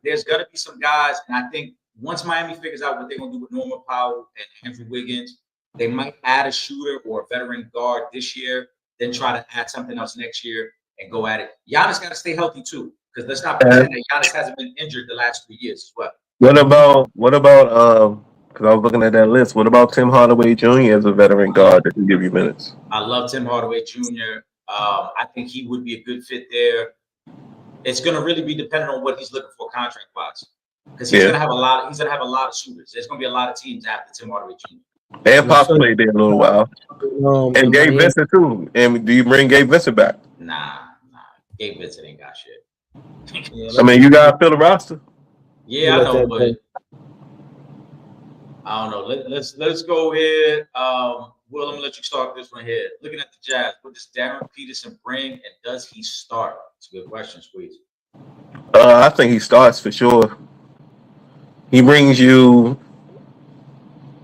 guys, and I think once Miami figures out what they're gonna do with Norman Powell and Andrew Wiggins, they might add a shooter or a veteran guard this year, then try to add something else next year and go at it. Giannis got to stay healthy too, because let's not pretend that Giannis hasn't been injured the last 3 years as well. What about because I was looking at that list, what about Tim Hardaway Jr. as a veteran guard that can give you minutes? I love Tim Hardaway Jr. I think he would be a good fit there. It's going to really be dependent on what he's looking for contract wise, because he's going to have a lot. He's going to have a lot of shooters. There's going to be a lot of teams after Tim Hardaway Jr. And Pop played there a little while, and Gabe Vincent too. And do you bring Gabe Vincent back? Nah. Gabe Vincent ain't got shit. I mean, you gotta fill the roster. Yeah, I know, but I don't know. Let's go here. Will, I'm gonna let you start this one here. Looking at the Jazz, what does Darren Peterson bring, and does he start? It's a good question, Squeeze. I think he starts for sure. He brings you,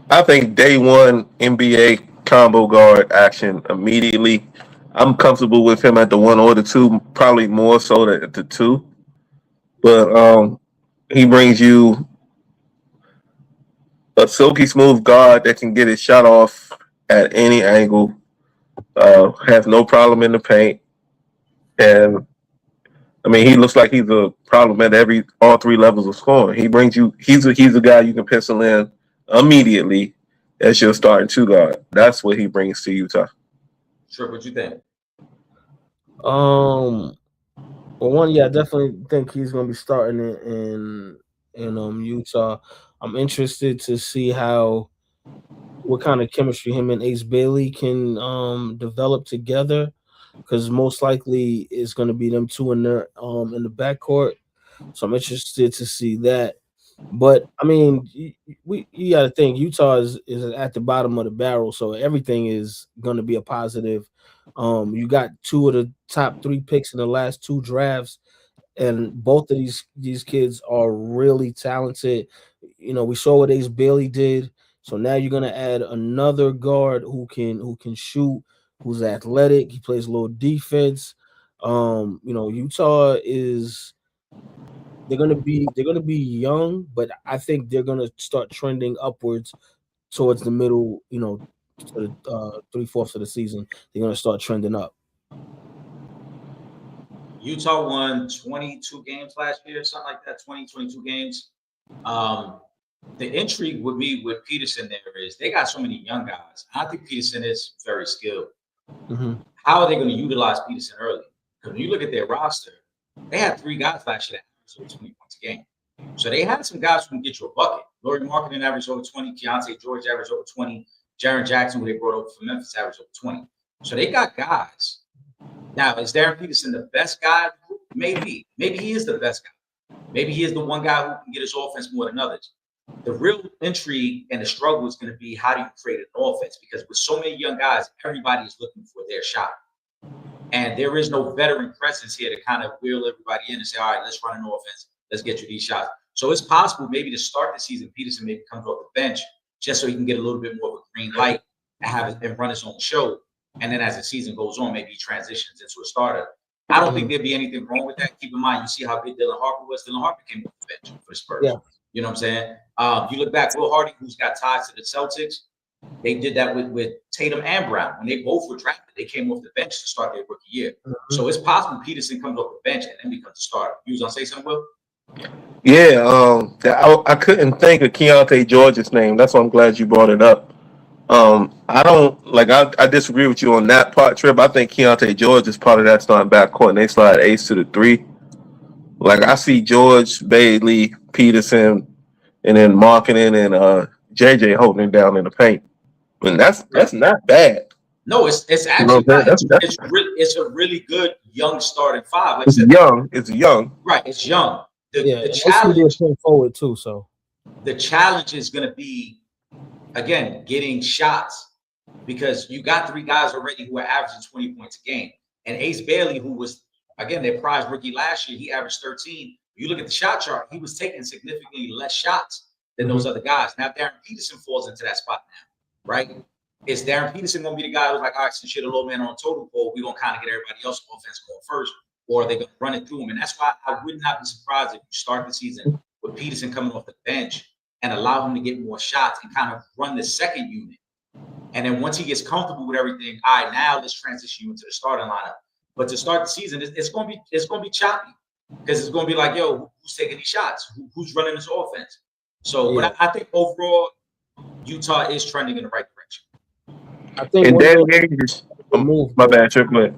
I think, day one NBA combo guard action immediately. I'm comfortable with him at the 1 or the 2, probably more so at the 2. But he brings you a silky smooth guard that can get his shot off at any angle, has no problem in the paint, and I mean, he looks like he's a problem at all 3 levels of scoring. He brings you. He's a guy you can pencil in immediately as your starting 2 guard. That's what he brings to Utah. Sure, what you think? Well, one, yeah, I definitely think he's going to be starting in Utah. I'm interested to see what kind of chemistry him and Ace Bailey can develop together, because most likely it's going to be them 2 in the backcourt. So I'm interested to see that. But I mean, you got to think Utah is at the bottom of the barrel, so everything is going to be a positive. You got two of the top three picks in the last two drafts, and both of these kids are really talented. You know, we saw what Ace Bailey did, so now you're gonna add another guard who can shoot, who's athletic. He plays a little defense. You know, Utah is they're gonna be young, but I think they're gonna start trending upwards towards the middle. You know, to the 3/4 of the season, they're gonna start trending up. Utah won 22 games last year, something like that, 20, 22 games. The intrigue with me with Peterson there is they got so many young guys. I think Peterson is very skilled. Mm-hmm. How are they going to utilize Peterson early? Because when you look at their roster, they had 3 guys last year that averaged over 20 points a game. So they had some guys who can get you a bucket. Laurie Marketing averaged over 20, Keontae George averaged over 20, Jaren Jackson, who they brought over from Memphis, averaged over 20. So they got guys. Now, is Darren Peterson the best guy? Maybe. Maybe he is the best guy. Maybe he is the one guy who can get his offense more than others. The real intrigue and the struggle is going to be how do you create an offense? Because with so many young guys, everybody is looking for their shot. And there is no veteran presence here to kind of wheel everybody in and say, all right, let's run an offense. Let's get you these shots. So it's possible maybe to start the season, Peterson maybe comes off the bench just so he can get a little bit more of a green light and have it and run his own show. And then as the season goes on, maybe he transitions into a starter. I don't think there'd be anything wrong with that. Keep in mind, you see how good Dylan Harper was. Dylan Harper came off the bench for the Spurs. Yeah. You know what I'm saying? You look back, Will Hardy, who's got ties to the Celtics, they did that with Tatum and Brown. When they both were drafted, they came off the bench to start their rookie year. Mm-hmm. So it's possible Peterson comes off the bench and then becomes a starter. You was gonna say something, Will? Yeah, I couldn't think of Keontae George's name. That's why I'm glad you brought it up. I don't like. I disagree with you on that part, Trip. I think Keontae George is part of that starting backcourt, and they slide Ace to the 3. Like I see George, Bailey, Peterson, and then Marketing and JJ holding it down in the paint. I mean, that's not bad. No, it's You know actually what I'm saying? not. It's a really good young starting 5. Like I It's said, young. It's young. right? It's young. Yeah, The and they can do a challenge point forward too. So the challenge is going to be again getting shots because you got 3 guys already who are averaging 20 points a game, and Ace Bailey, who was again their prize rookie last year, he averaged 13. You look at the shot chart; he was taking significantly less shots than those other guys. Now Darren Peterson falls into that spot now, right? Is Darren Peterson going to be the guy who's like, all right, since you're the low man on total pole, we're going to kind of get everybody else offense going first, or are they going to run it through him? And that's why I would not be surprised if you start the season with Peterson coming off the bench and allow him to get more shots and kind of run the second unit. And then once he gets comfortable with everything, all right, now let's transition you into the starting lineup. But to start the season, it's going to be choppy because it's going to be like, yo, who's taking these shots? Who's running this offense? So, yeah. but I think overall, Utah is trending in the right direction. I think And one Danny of those Ainge, move. my bad, Trip. But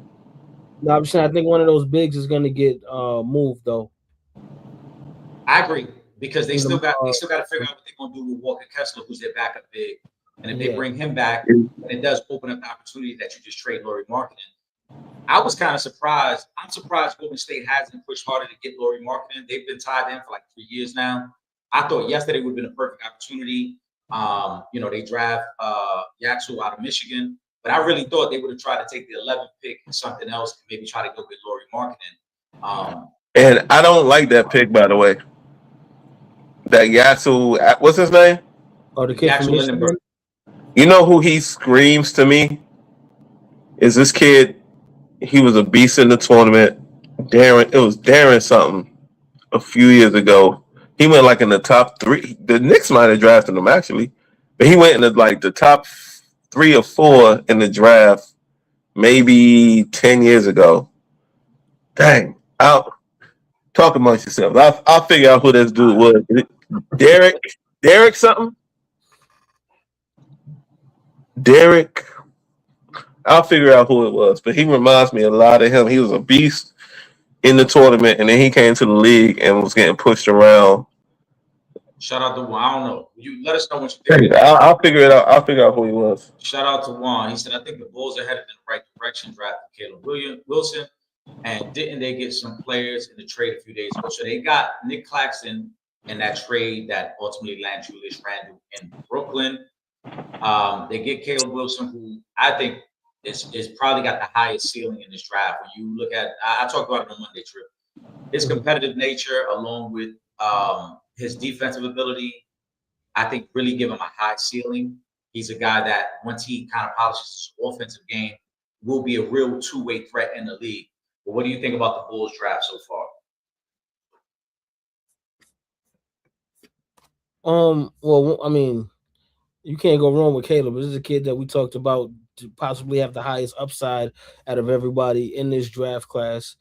No, I'm saying I think one of those bigs is going to get moved though. I agree because they still got to figure out what they're going to do with Walker Kessler, who's their backup big, and if they bring him back, and it does open up the opportunity that you just trade Laurie Marketing. I was kind of surprised. I'm surprised Golden State hasn't pushed harder to get Laurie Marketing. They've been tied in for like 3 years now. I thought yesterday would have been a perfect opportunity. They draft Yaxu out of Michigan, but I really thought they would have tried to take the 11th pick and something else and maybe try to go get Laurie Marketing. and I don't like that pick, by the way. That Yasu, what's his name? Oh, the kid from Yaxu Michigan. Lindenberg. You know who he screams to me? Is this kid? He was a beast in the tournament. It was Darren something a few years ago. He went like in the top 3. The Knicks might have drafted him actually, but he went in the top 3 or 4 in the draft maybe 10 years ago. Dang, I'll talk amongst yourselves. I'll figure out who this dude was. Derek something? Derek. I'll figure out who it was, but he reminds me a lot of him. He was a beast in the tournament, and then he came to the league and was getting pushed around. Shout out to Juan. I don't know. You let us know what you think. I'll figure it out. I'll figure out who he was. Shout out to Juan. He said, I think the Bulls are headed in the right direction, drafting Caleb Wilson. And didn't they get some players in the trade a few days ago? So they got Nick Claxton in that trade that ultimately landed Julius Randle in Brooklyn. They get Caleb Wilson, who I think is probably got the highest ceiling in this draft. When you look at, I talked about it on Monday Trip, his competitive nature along with his defensive ability, I think really give him a high ceiling. He's a guy that once he kind of polishes his offensive game, will be a real two-way threat in the league. But what do you think about the Bulls draft so far? Well, I mean, you can't go wrong with Caleb. This is a kid that we talked about to possibly have the highest upside out of everybody in this draft class.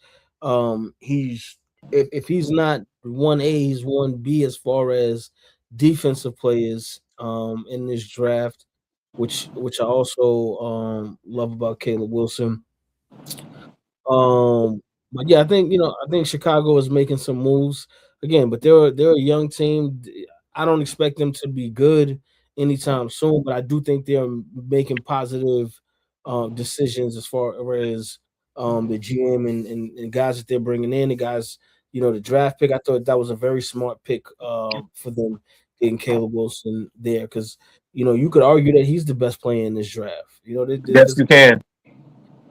He's if he's not 1A, he's 1B as far as defensive players in this draft, which I also love about Caleb Wilson. But yeah, I think Chicago is making some moves again, but they're a young team. I don't expect them to be good anytime soon, but I do think they're making positive decisions as far as the GM and guys that they're bringing in, the guys, the draft pick. I thought that was a very smart pick for them getting Caleb Wilson there because you could argue that he's the best player in this draft. Yes, you can.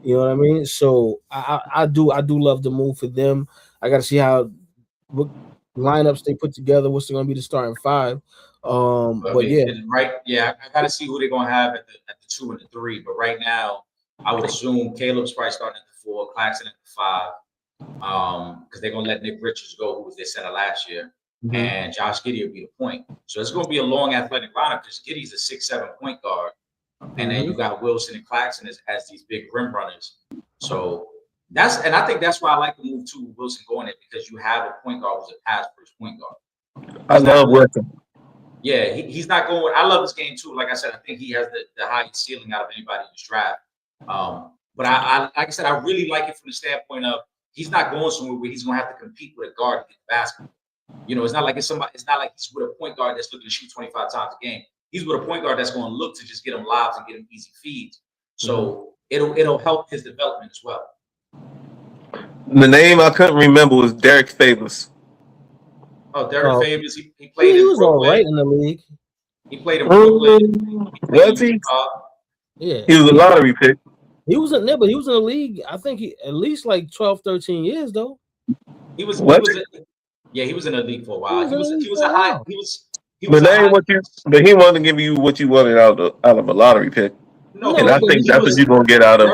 You know what I mean? So I do love the move for them. I got to see what lineups they put together. What's going to be the starting five? But yeah, right. Yeah, I got to see who they're going to have at the 2 and the 3. But right now, I would assume Caleb's probably starting at the 4, Claxton at the 5, because they're going to let Nick Richards go, who was their center last year, and Josh Giddey will be the point. So it's going to be a long athletic lineup because Giddey's a 6'7" point guard. And then you got Wilson and Claxton as these big rim runners. So I think that's why I like the move to Wilson going it because you have a point guard who's a pass first point guard. I love Wilson. Yeah, he's not going. I love his game too. Like I said, I think he has the highest ceiling out of anybody in this draft. But I like I said, I really like it from the standpoint of he's not going somewhere where he's going to have to compete with a guard to get the basketball. It's not like it's not like he's with a point guard that's looking to shoot 25 times a game. He's with a point guard that's going to look to just get him lobs and get him easy feeds. So it'll help his development as well. The name I couldn't remember was Derek Favors. Oh, Derek Favors. He played in Brooklyn. He was all right in the league. He played in Brooklyn. Was he? Yeah. He was a lottery pick. He was in there, but he was in the league. I think he at least like 12, 13 years though. He was in the league for a while. But he wanted to give you what you wanted out of a lottery pick. No, and I think that's what you're gonna get out of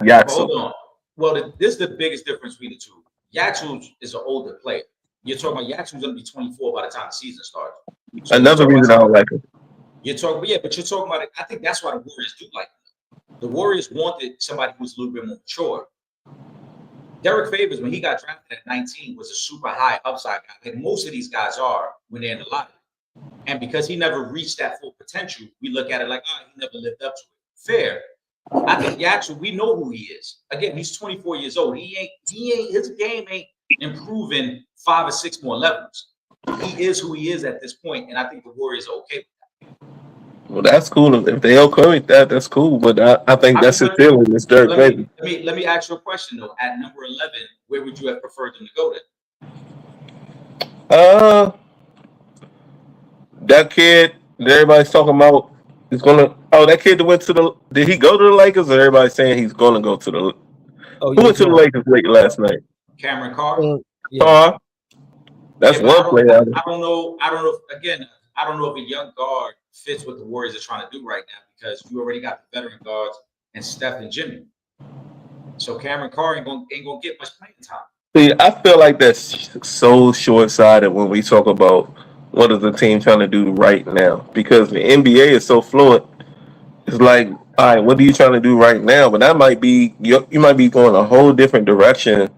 Yaxel. Hold on. Well, this is the biggest difference between the two. Yaxel is an older player. You're talking about Yaxel's gonna be 24 by the time the season starts. So another reason I don't like him. But you're talking about it. I think that's why the Warriors do like him. The Warriors wanted somebody who's a little bit more mature. Derek Favors, when he got drafted at 19, was a super high upside guy. Like most of these guys are when they're in the lottery. And because he never reached that full potential, we look at it like, he never lived up to it. Fair. I think Yaxel, we know who he is. Again, he's 24 years old. His game ain't improving 5 or 6 more levels. He is who he is at this point, and I think the Warriors are okay with that. Well, that's cool. If they okay with that, that's cool. But I think that's his feeling. It's Derek Favors. Let me ask you a question though. At number 11, where would you have preferred them to go to? That kid that everybody's talking about is gonna. Oh, that kid that went to the. Did he go to the Lakers? Or everybody saying he's gonna go to the. Who went to the Lakers late last night? Cameron Carr. Carr. That's one player. I don't know. Again, I don't know if a young guard fits what the Warriors are trying to do right now because you already got the veteran guards and Steph and Jimmy. So Cameron Carr ain't gonna get much playing time. See, I feel like that's so short-sighted when we talk about what is the team trying to do right now because the NBA is so fluid. It's like, all right, what are you trying to do right now? But that might be you might be going a whole different direction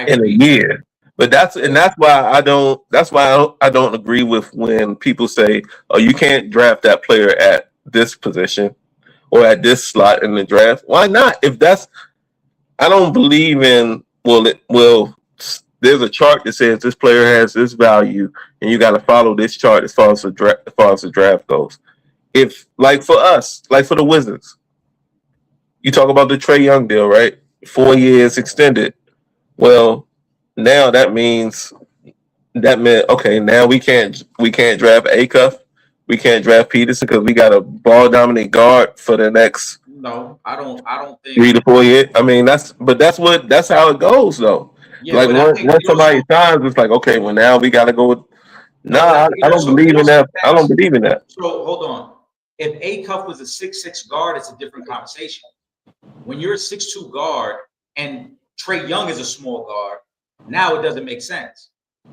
in a year. But that's why I don't agree with when people say, "Oh, you can't draft that player at this position or at this slot in the draft." Why not? I don't believe in there's a chart that says this player has this value, and you got to follow this chart as far as the draft goes. If like for us, like for the Wizards, you talk about the Trae Young deal, right? 4 years extended. Well, now that means that meant okay. Now we can't draft Acuff, we can't draft Peterson because we got a ball dominant guard for the next No, I don't think. 3 to 4 years. I mean, that's how it goes though. Yeah, Like but I think once somebody signs, it's like okay, well now we got to go with. no, but I Nah, think I don't believe in that. I don't believe in that. So hold on. If Acuff was a 6'6" guard, it's a different conversation. When you're a 6'2" guard and Trae Young is a small guard, now it doesn't make sense.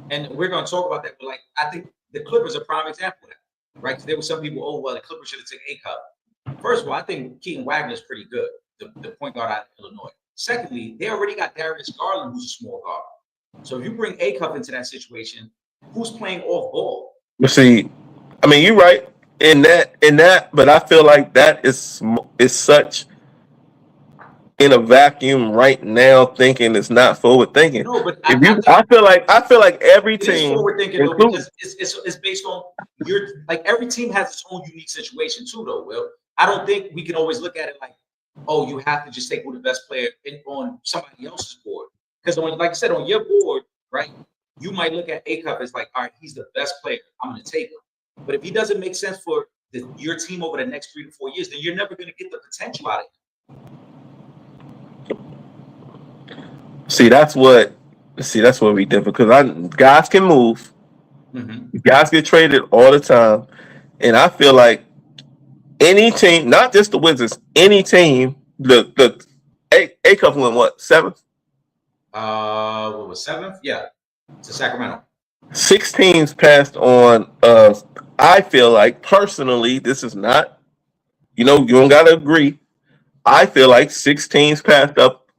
And we're going to talk about that. But like, I think the Clippers are a prime example of that, right? Because there were some people, oh well, the Clippers should have taken Acuff. First of all, I think Keaton Wagner is pretty good, the point guard out of Illinois. Secondly, they already got Darius Garland, who's a small guard. So if you bring Acuff into that situation, who's playing off ball? But see, I mean, you're right in that, but I feel like that is such in a vacuum right now. Thinking it's not forward thinking. No, but I feel like every team forward thinking though, because it's based on every team has its own unique situation too, though. Will, I don't think we can always look at it like, oh, you have to just take who the best player on somebody else's board. Because like I said, on your board, right, you might look at Acuff as like, all right, he's the best player, I'm going to take him. But if he doesn't make sense for your team over the next 3 to 4 years, then you're never going to get the potential out of it. See, that's what we did because guys can move, guys get traded all the time, and I feel like any team, not just the Wizards, any team, the Acuff went what 7th? What was 7th? Yeah, to Sacramento. 6 teams passed on. I feel like personally, this is not. You don't gotta agree. I feel like 6 teams passed up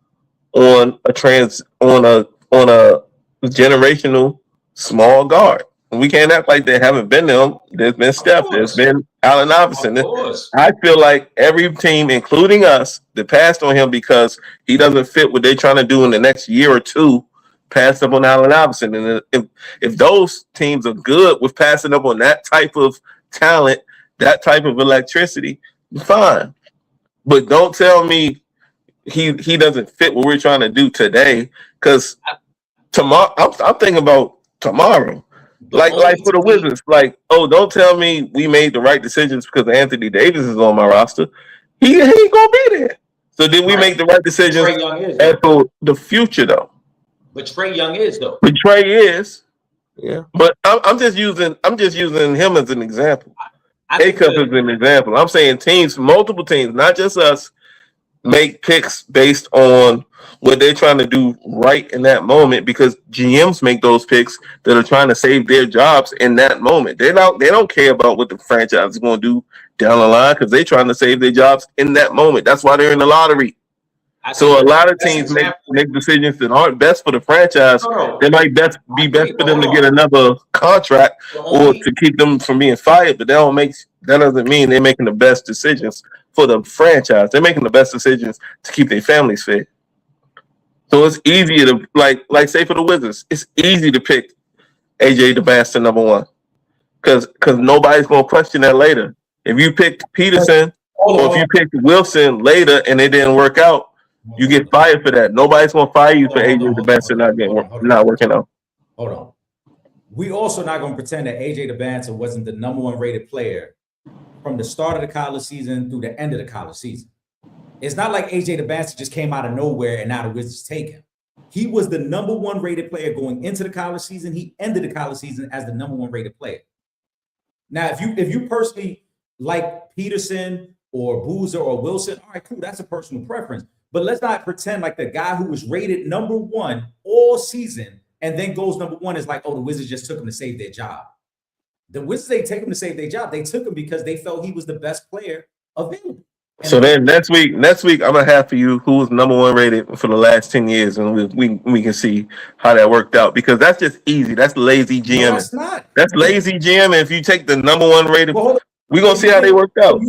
on a generational small guard. We can't act like they haven't been them. There's been Steph. There's been Allen Iverson. I feel like every team, including us, that passed on him because he doesn't fit what they're trying to do in the next year or two, passed up on Allen Iverson. And if those teams are good with passing up on that type of talent, that type of electricity, fine. But don't tell me he doesn't fit what we're trying to do today. Because tomorrow, I'm thinking about tomorrow. Like for the Wizards, like, oh, don't tell me we made the right decisions because Anthony Davis is on my roster. He ain't gonna be there. So did we make the right decisions for the future though? But Trae Young is though. But Trae is, yeah. But I'm just using him as an example. Acuff is an example. I'm saying multiple teams, not just us, make picks based on what they're trying to do right in that moment because GMs make those picks that are trying to save their jobs in that moment. They don't care about what the franchise is going to do down the line because they're trying to save their jobs in that moment. That's why they're in the lottery. So a lot of teams make decisions that aren't best for the franchise. They might be best for them to get another contract or to keep them from being fired, but that doesn't mean they're making the best decisions for the franchise. They're making the best decisions to keep their families fed. So it's easier to like say for the Wizards, it's easy to pick AJ DeBaston number 1 because nobody's gonna question that later. If you picked Peterson or if you picked Wilson later and it didn't work out, you get fired for that. Nobody's gonna fire you for AJ DeBaston not working out. Hold on. We also not gonna pretend that AJ DeBaston wasn't the number 1 rated player from the start of the college season through the end of the college season. It's not like AJ DeBaston just came out of nowhere and now the Wizards take him. He was the number 1 rated player going into the college season. He ended the college season as the number 1 rated player. Now, if you personally like Peterson or Boozer or Wilson, all right, cool, that's a personal preference. But let's not pretend like the guy who was rated number 1 all season and then goes number 1 is like, oh, the Wizards just took him to save their job. The Wizards didn't take him to save their job. They took him because they felt he was the best player available. So then next week, I'm gonna have for you who was number 1 rated for the last 10 years, and we can see how that worked out because that's just easy. That's lazy GM. No, it's not. That's lazy GM. If you take the number 1 rated, we're gonna see how they worked out.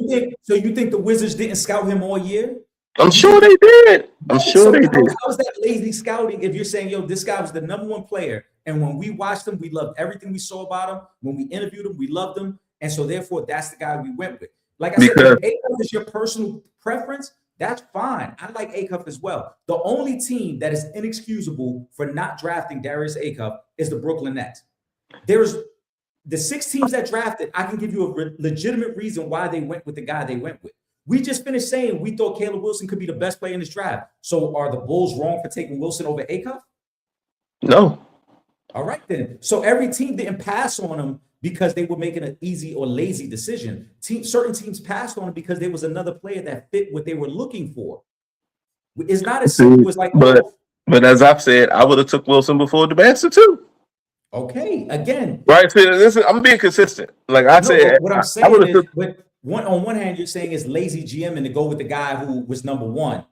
So you think the Wizards didn't scout him all year? I'm sure they did. How is that lazy scouting if you're saying, yo, this guy was the number 1 player, and when we watched him, we loved everything we saw about him. When we interviewed him, we loved him, and so therefore that's the guy we went with. Like I said, if Acuff is your personal preference, that's fine. I like Acuff as well. The only team that is inexcusable for not drafting Darius Acuff is the Brooklyn Nets. There's the 6 teams that drafted. I can give you a legitimate reason why they went with the guy they went with. We just finished saying we thought Caleb Wilson could be the best player in this draft. So are the Bulls wrong for taking Wilson over Acuff? No. All right, then. So every team didn't pass on him because they were making an easy or lazy decision. Certain teams passed on him because there was another player that fit what they were looking for. It's not as simple as like, but as I've said, I would have took Wilson before the Master too. Okay, again, right. So I'm being consistent. Like I said, what I'm saying is, but on one hand, you're saying it's lazy GM and to go with the guy who was number 1.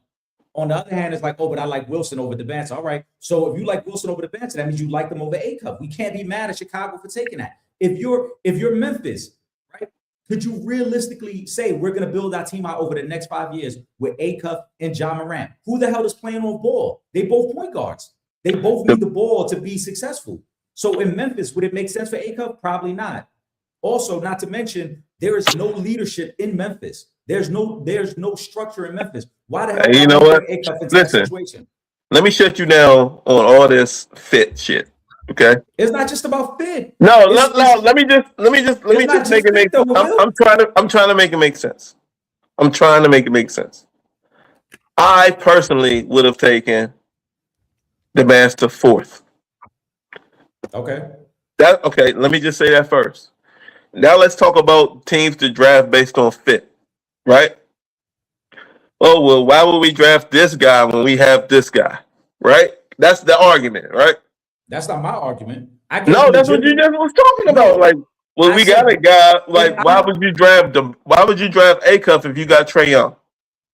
On the other hand, it's like, oh, but I like Wilson over the bench. All right. So if you like Wilson over the bench, that means you like them over Acuff. We can't be mad at Chicago for taking that. If you're Memphis, right? Could you realistically say we're going to build our team out over the next 5 years with Acuff and John Morant? Who the hell is playing on ball? They both point guards. They both need the ball to be successful. So in Memphis, would it make sense for Acuff? Probably not. Also, not to mention, there is no leadership in Memphis. There's no structure in Memphis. Why the hell? You know what? Listen, let me shut you down on all this fit shit. Okay, it's not just about fit. No, let me just make it make sense. I'm trying to make it make sense. I'm trying to make it make sense. I personally would have taken the Master 4th. Okay. Okay. Let me just say that first. Now let's talk about teams to draft based on fit, right? Oh well, why would we draft this guy when we have this guy, right? That's the argument, right? That's not my argument. No, that's what you just was talking about. Like, well, we got a guy. Like, why would you draft Acuff if you got Trae Young?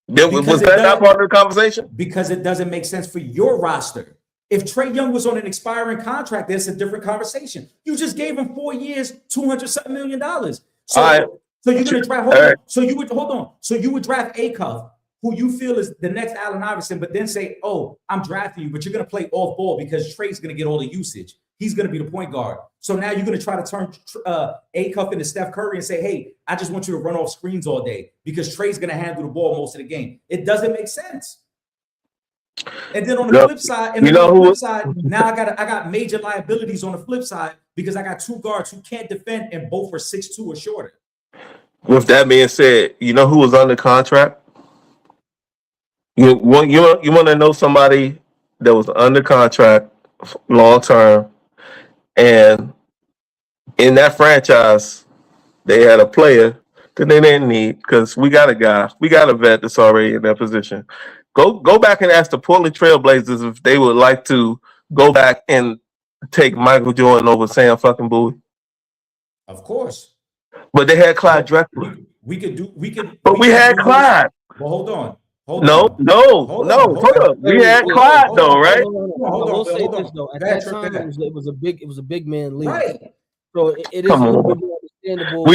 Was that not part of the conversation? Because it doesn't make sense for your roster. If Trae Young was on an expiring contract, that's a different conversation. You just gave him 4 years, $200 million. So you're gonna draft. So you would hold on. So you would draft Acuff, who you feel is the next Allen Iverson, but then say, "Oh, I'm drafting you, but you're gonna play off ball because Trae's gonna get all the usage. He's gonna be the point guard. So now you're gonna try to turn Acuff into Steph Curry and say, "Hey, I just want you to run off screens all day because Trae's gonna handle the ball most of the game." It doesn't make sense. And then on the flip side, now I got major liabilities on the flip side because I got 2 guards who can't defend and both are 6'2" or shorter. With that being said, you know who was under contract? You want to know somebody that was under contract long term, and in that franchise, they had a player that they didn't need because we got a vet that's already in that position. Go back and ask the Portland Trail Blazers if they would like to go back and take Michael Jordan over Sam fucking Bowie. Of course. But they had Clyde Drexler. We had Clyde. Well, hold on. Hold up. We had Clyde though, right? I will say this though. At that time, it was a big man league. Right. So it is a little bit more understandable.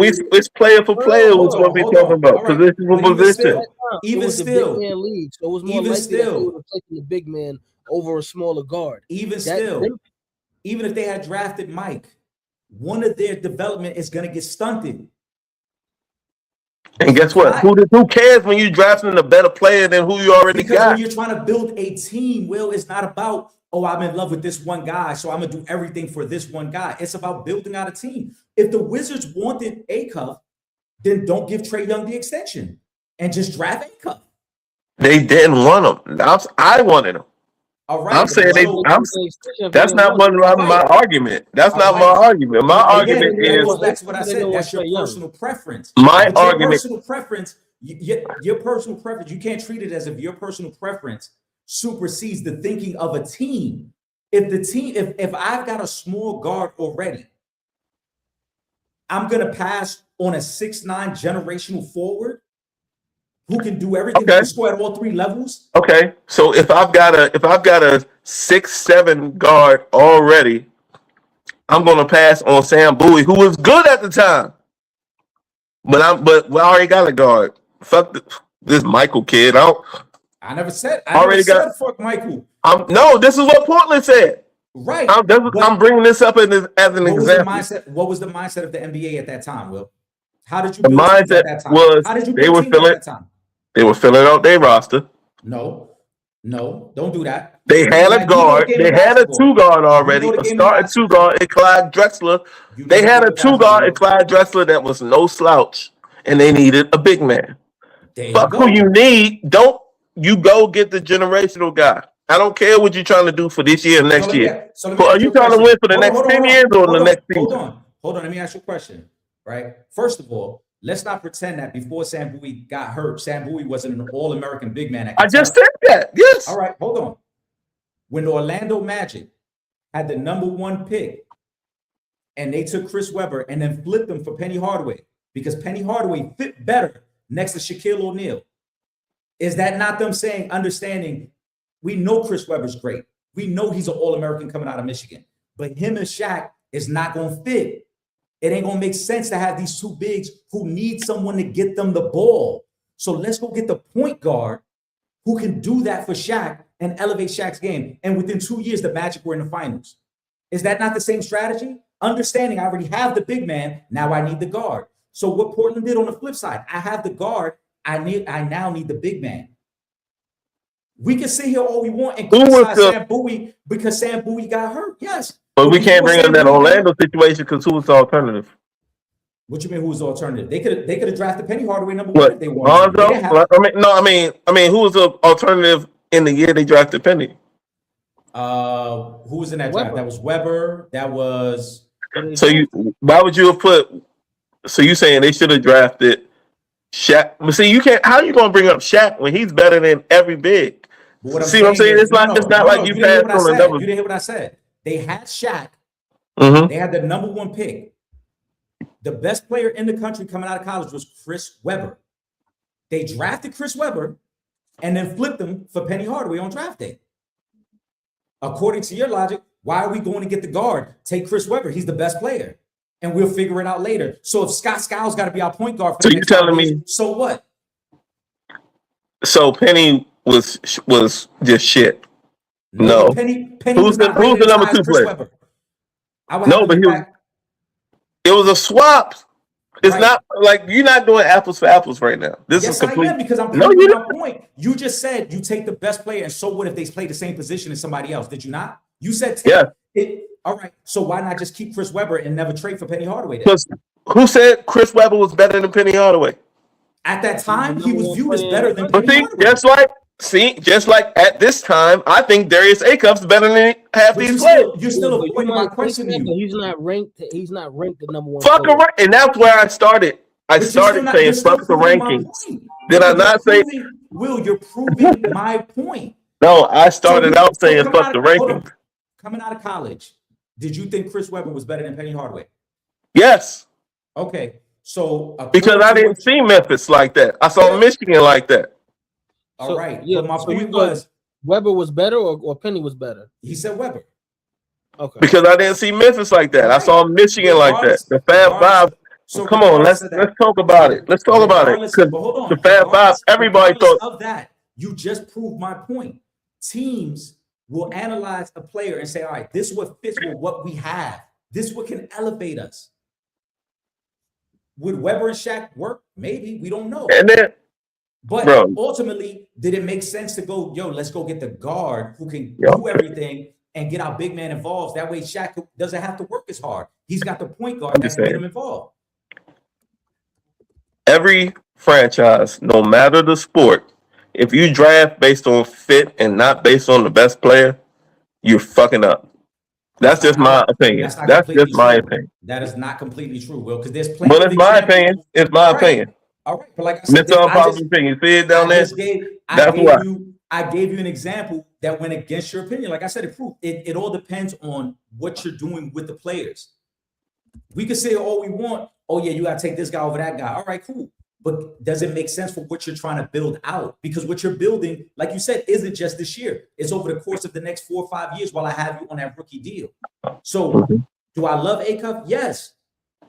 It's player for player was what we talking about. Position for position. Even still, big man league, so it was more likely that they would have taken the big man over a smaller guard. Even if they had drafted Mike, one of their development is going to get stunted. And guess what? Who cares when you're drafting a better player than who you already got? When you're trying to build a team, Will, it's not about, oh, I'm in love with this one guy, so I'm going to do everything for this one guy. It's about building out a team. If the Wizards wanted Acuff, then don't give Trae Young the extension and just draft Acuff. They didn't want him. I wanted him. All right. I'm saying that's not my argument. That's not my argument. My argument is that's what I said. That's your personal preference. My argument. Personal preference. Your personal preference. You can't treat it as if your personal preference supersedes the thinking of a team. If I've got a small guard already, I'm gonna pass on a 6'9" generational forward who can do everything, who can score at all 3 levels. Okay, so if I've got a 6'7" guard already, I'm gonna pass on Sam Bowie, who was good at the time. But we already got a guard. Fuck this Michael kid. I never said fuck Michael. No, this is what Portland said. Right. I'm bringing this up as an example. What was the mindset of the NBA at that time, Will? How did you build teams at that time? How did you build teams at that time? They were filling out their roster. No. No, don't do that. They had a guard. They had a two guard already. A starting two guard and Clyde Drexler. They had a two guard and Clyde Drexler that was no slouch, and they needed a big man. Fuck who you need. Don't you go get the generational guy. I don't care what you're trying to do for this year and next year. Are you trying to win for the next 10 years or the next season? Hold on. Let me ask you a question. Right. First of all, let's not pretend that before Sam Bowie got hurt, Sam Bowie wasn't an All-American big man. I just said that. Yes. All right. Hold on. When the Orlando Magic had the #1 pick and they took Chris Webber and then flipped him for Penny Hardaway because Penny Hardaway fit better next to Shaquille O'Neal. Is that not them saying, understanding, we know Chris Webber's great. We know he's an All-American coming out of Michigan. But him and Shaq is not going to fit. It ain't going to make sense to have these two bigs who need someone to get them the ball. So let's go get the point guard who can do that for Shaq and elevate Shaq's game. And within 2 years, the Magic were in the finals. Is that not the same strategy? Understanding I already have the big man, now I need the guard. So what Portland did on the flip side, I have the guard, I now need the big man. We can sit here all we want and criticize Sam Bowie because Sam Bowie got hurt. Yes. But we can't bring up that Orlando situation because who was the alternative? What you mean? Who was the alternative? They could have drafted Penny Hardaway #1 if they wanted. I mean, who was the alternative in the year they drafted Penny? Who was in that draft? That was Webber. That was. So why would you have put? So you saying they should have drafted Shaq? But see, you can't. How are you going to bring up Shaq when he's better than every big? What I'm saying? It's not like you passed on another. You didn't hear what I said. They had Shaq. Mm-hmm. They had the #1 pick. The best player in the country coming out of college was Chris Webber. They drafted Chris Webber and then flipped him for Penny Hardaway on draft day. According to your logic, why are we going to get the guard? Take Chris Webber. He's the best player. And we'll figure it out later. So if Scott Skiles got to be our point guard for the next 5 years, so what? So Penny was just shit. No. Penny who's the #2 player? No, but it was a swap. It's not like you're not doing apples for apples right now. This is complete. I am because I'm proving my point. You just said you take the best player, and so what if they play the same position as somebody else? Did you not? You said all right. So why not just keep Chris Webber and never trade for Penny Hardaway? Then? Who said Chris Webber was better than Penny Hardaway? At that time, he was viewed as better than Penny Hardaway. Just like at this time, I think Darius Acuff's better than half these players. You're still avoiding my question. He's not ranked the #1. Fuck a rank, and that's where I started. I started saying fuck the rankings. Did I not say? Will, you're proving my point. No, I started out saying fuck the rankings. Coming out of college, did you think Chris Webber was better than Penny Hardaway? Yes. Okay, so because I didn't see Memphis like that. I saw Michigan like that. All right. Yeah, but my point was Webber was better or Penny was better? He said Webber. Okay. Because I didn't see Memphis like that. I saw Michigan like that. The Fab Five. So come on, let's talk about it. Let's talk about it. The Fab Five, everybody thought of that. You just proved my point. Teams will analyze a player and say, all right, this is what fits with what we have. This is what can elevate us. Would Webber and Shaq work? Maybe. We don't know. And then but ultimately, did it make sense to go, let's go get the guard who can do everything and get our big man involved? That way Shaq doesn't have to work as hard. He's got the point guard that can get him involved. Every franchise, no matter the sport, if you draft based on fit and not based on the best player, you're fucking up. That's just my opinion. That's just my opinion. That is not completely true, Will, because there's plenty. Well, it's my opinion. It's my opinion. All right, but like I said, opinion. See it down there. I gave you an example that went against your opinion. Like I said, it all depends on what you're doing with the players. We can say all we want. Oh yeah, you gotta take this guy over that guy. All right, cool. But does it make sense for what you're trying to build out? Because what you're building, like you said, isn't just this year. It's over the course of the next 4 or 5 years while I have you on that rookie deal. So do I love Acuff? Yes.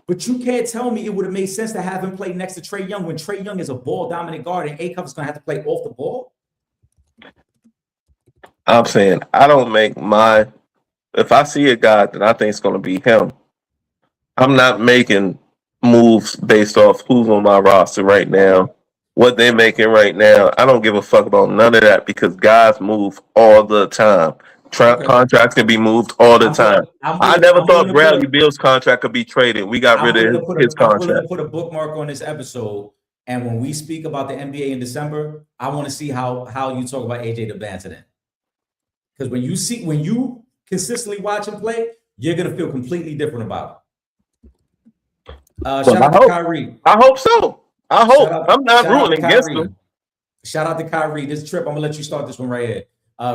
But you can't tell me it would have made sense to have him play next to Trae Young when Trae Young is a ball-dominant guard and Acuff is going to have to play off the ball. I'm saying I don't make if I see a guy that I think is going to be him, I'm not making moves based off who's on my roster right now what they're making right now. I don't give a fuck about none of that because guys move all the time. Okay. Contracts can be moved all the time. I never thought Bradley Beal's contract could be traded. We got rid of his I'm willing to contract. put a bookmark on this episode. And when we speak about the NBA in December, I want to see how you talk about AJ Debantadin. Because when you consistently watch him play, you're gonna feel completely different about it. Shout out to Kyrie. I hope so. I hope. I'm not rooting against him. Shout out to Kyrie. This trip, I'm gonna let you start this one right here.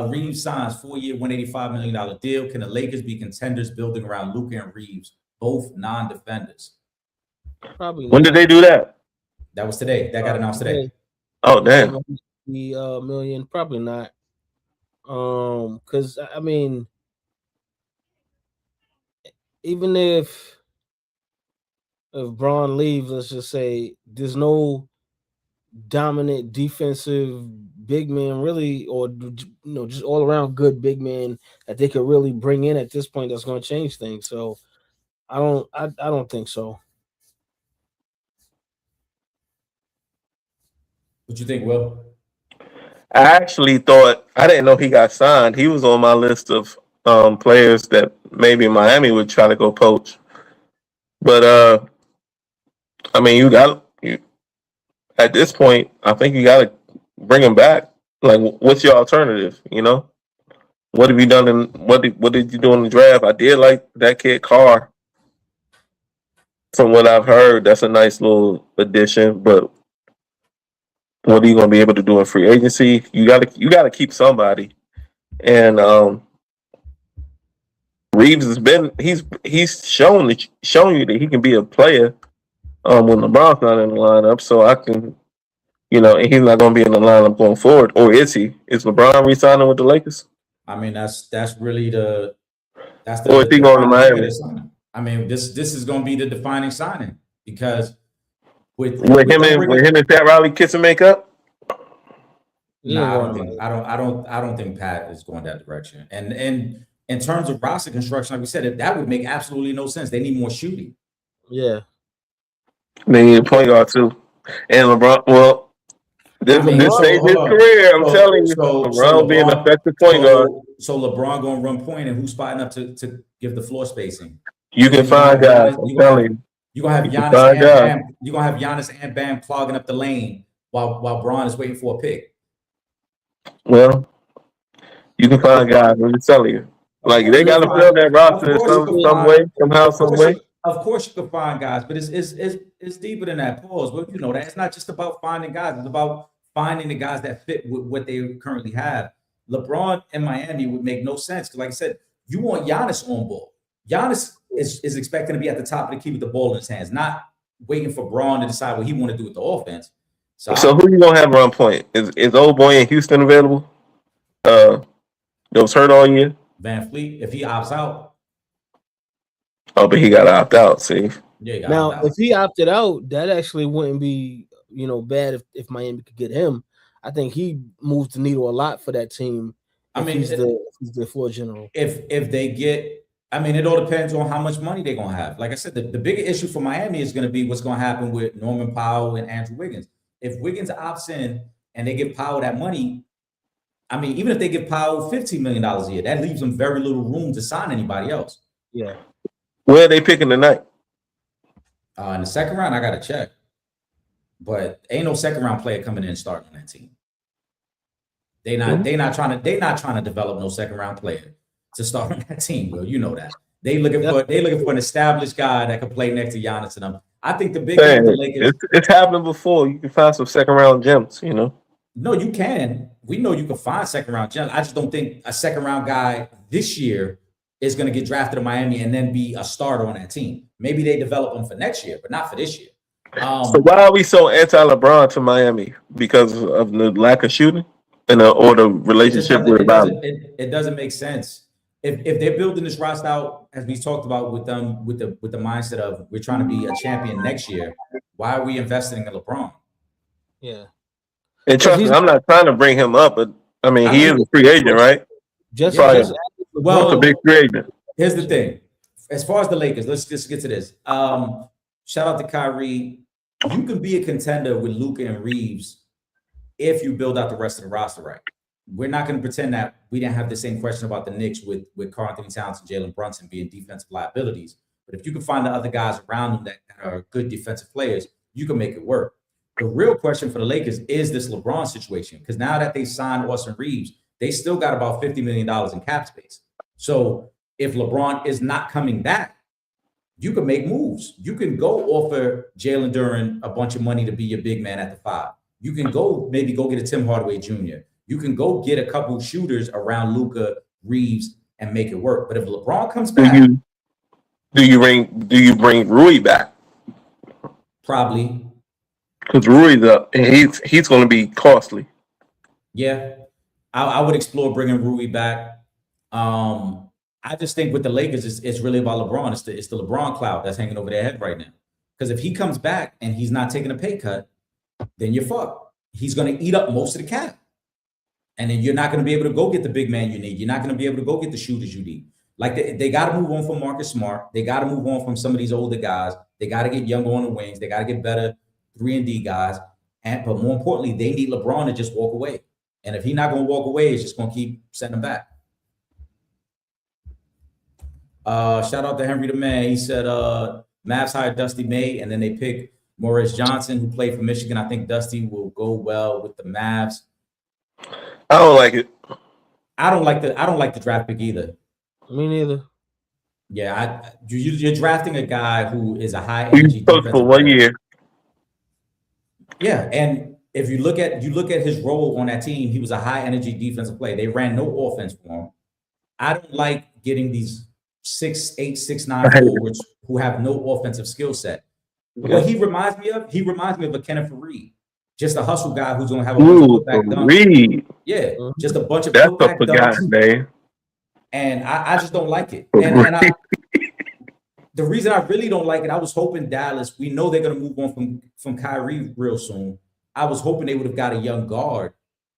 Reeves signs 4-year, $185 million deal. Can the Lakers be contenders building around Luka and Reeves, both non-defenders? Probably. When did they do that? That was today. That got announced today. Oh damn. The million, probably not. Because I mean, even if Braun leaves, let's just say there's no dominant defensive big man really, or just all around good big man that they could really bring in at this point that's going to change things. So I don't think so. What you think, Will? I actually thought, I didn't know he got signed. He was on my list of players that maybe Miami would try to go poach. But I mean, at this point, I think you got to bring him back. Like, what's your alternative? What have you done? What did you do in the draft? I did like that kid Carr. From what I've heard, that's a nice little addition. But what are you going to be able to do in free agency? You got to keep somebody. And Reeves has been he's shown you that he can be a player when LeBron's not in the lineup. So I can, and he's not going to be in the lineup going forward. Or is he? Is LeBron re-signing with the Lakers? I mean, that's really or is he going to Miami? I mean, this is going to be the defining signing because with him and Pat Riley kiss and make up. No, I don't think Pat is going that direction. And in terms of roster construction, like we said, that would make absolutely no sense. They need more shooting. Yeah. They need a point guard too. And LeBron, well, this stage of his career, I'm telling you, LeBron being an effective point guard. So LeBron going to run point, and who's spotting up to give the floor spacing? You can find guys. I'm telling you. You're gonna have Giannis and Bam. You're gonna have Giannis and Bam clogging up the lane while Braun is waiting for a pick. Well, you can find guys. I'm just telling you. Like they got to fill that roster in some way, somehow, some way. Of course, you can find guys, but it's deeper than that. Pause. But you know that it's not just about finding guys; it's about finding the guys that fit with what they currently have. LeBron in Miami would make no sense because, like I said, you want Giannis on ball. Giannis is expecting to be at the top of the key with the ball in his hands, not waiting for Braun to decide what he want to do with the offense. So who you gonna have run point? Is old boy in Houston available? That was hurt all year. Van Fleet, if he opts out. Oh, but he got to opt out. See. Yeah. Now, if he opted out, that actually wouldn't be bad if Miami could get him. I think he moves the needle a lot for that team. I mean, he's the floor general. If they get, I mean, it all depends on how much money they're gonna have. Like I said, the bigger issue for Miami is gonna be what's gonna happen with Norman Powell and Andrew Wiggins. If Wiggins opts in and they give Powell that money, I mean, even if they give Powell $15 million a year, that leaves them very little room to sign anybody else. Yeah. Where are they picking tonight? In the second round, I gotta check. But ain't no second round player coming in and starting on that team. They not trying to develop no second round player to start on that team, Will. You know that. They looking for an established guy that can play next to Giannis and them. I think the big thing the Lakers, it's happened before. You can find some second round gems, No, you can. We know you can find second round gems. I just don't think a second round guy this year is going to get drafted to Miami and then be a starter on that team. Maybe they develop him for next year, but not for this year. So why are we so anti-LeBron to Miami? Because of the lack of shooting or the relationship with Bobby? It doesn't make sense. If they're building this roster out, as we talked about with them, with the mindset of we're trying to be a champion next year, why are we investing in LeBron? Yeah. And trust me, I'm not trying to bring him up, but I mean, he is a free agent, right? Well, a big free agent. Here's the thing. As far as the Lakers, let's just get to this. Shout out to Kyrie. you can be a contender with Luka and Reeves if you build out the rest of the roster right. We're not going to pretend that we didn't have the same question about the Knicks with Karl Anthony Towns and Jalen Brunson being defensive liabilities. But if you can find the other guys around them that are good defensive players, you can make it work. The real question for the Lakers is this LeBron situation, because now that they signed Austin Reeves, they still got about $50 million in cap space. So if LeBron is not coming back, you can make moves. You can go offer Jalen Duren a bunch of money to be your big man at the 5. You can maybe go get a Tim Hardaway Jr. You can go get a couple shooters around Luka, Reeves, and make it work. But if LeBron comes back, do you bring Rui back? Probably. Because Rui's up, and he's going to be costly. Yeah, I would explore bringing Rui back. I just think with the Lakers, it's really about LeBron. It's the LeBron cloud that's hanging over their head right now. Because if he comes back and he's not taking a pay cut, then you're fucked. He's going to eat up most of the cap. And then you're not going to be able to go get the big man you need. You're not going to be able to go get the shooters you need. Like they got to move on from Marcus Smart. They got to move on from some of these older guys. They got to get younger on the wings. They got to get better 3-and-D guys. But more importantly, they need LeBron to just walk away. And if he's not going to walk away, it's just going to keep sending him back. Shout out to Henry the Man. He said Mavs hired Dusty May, and then they pick Morris Johnson, who played for Michigan. I think Dusty will go well with the Mavs. I don't like it. I don't like the draft pick either. Me neither. Yeah, you're drafting a guy who is a high energy defensive for 1 year. Yeah, and if you look at his role on that team, he was a high energy defensive player. They ran no offense for him. I don't like getting these 6'8", 6'9" forwards who have no offensive skill set. What he reminds me of a Kenneth Faried. Just a hustle guy who's going to have a bunch of putback dunks. Yeah, just a bunch of putback dunks. And I just don't like it. And the reason I really don't like it, I was hoping Dallas, we know they're going to move on from Kyrie real soon. I was hoping they would have got a young guard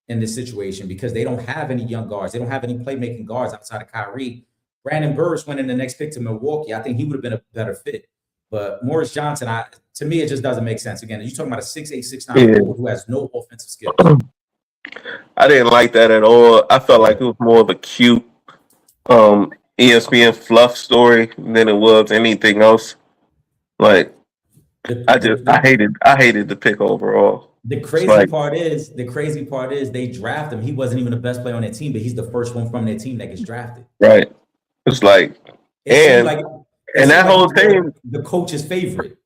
in this situation because they don't have any young guards. They don't have any playmaking guards outside of Kyrie. Brandon Burris went in the next pick to Milwaukee. I think he would have been a better fit. But Morris Johnson, to me, it just doesn't make sense. Again, you're talking about a 6'8", 6'9" forward who has no offensive skills. I didn't like that at all. I felt like it was more of a cute ESPN fluff story than it was anything else. Like, I hated the pick overall. The crazy part is they draft him. He wasn't even the best player on their team, but he's the first one from their team that gets drafted. Right. It's like, and that whole team, the coach's favorite.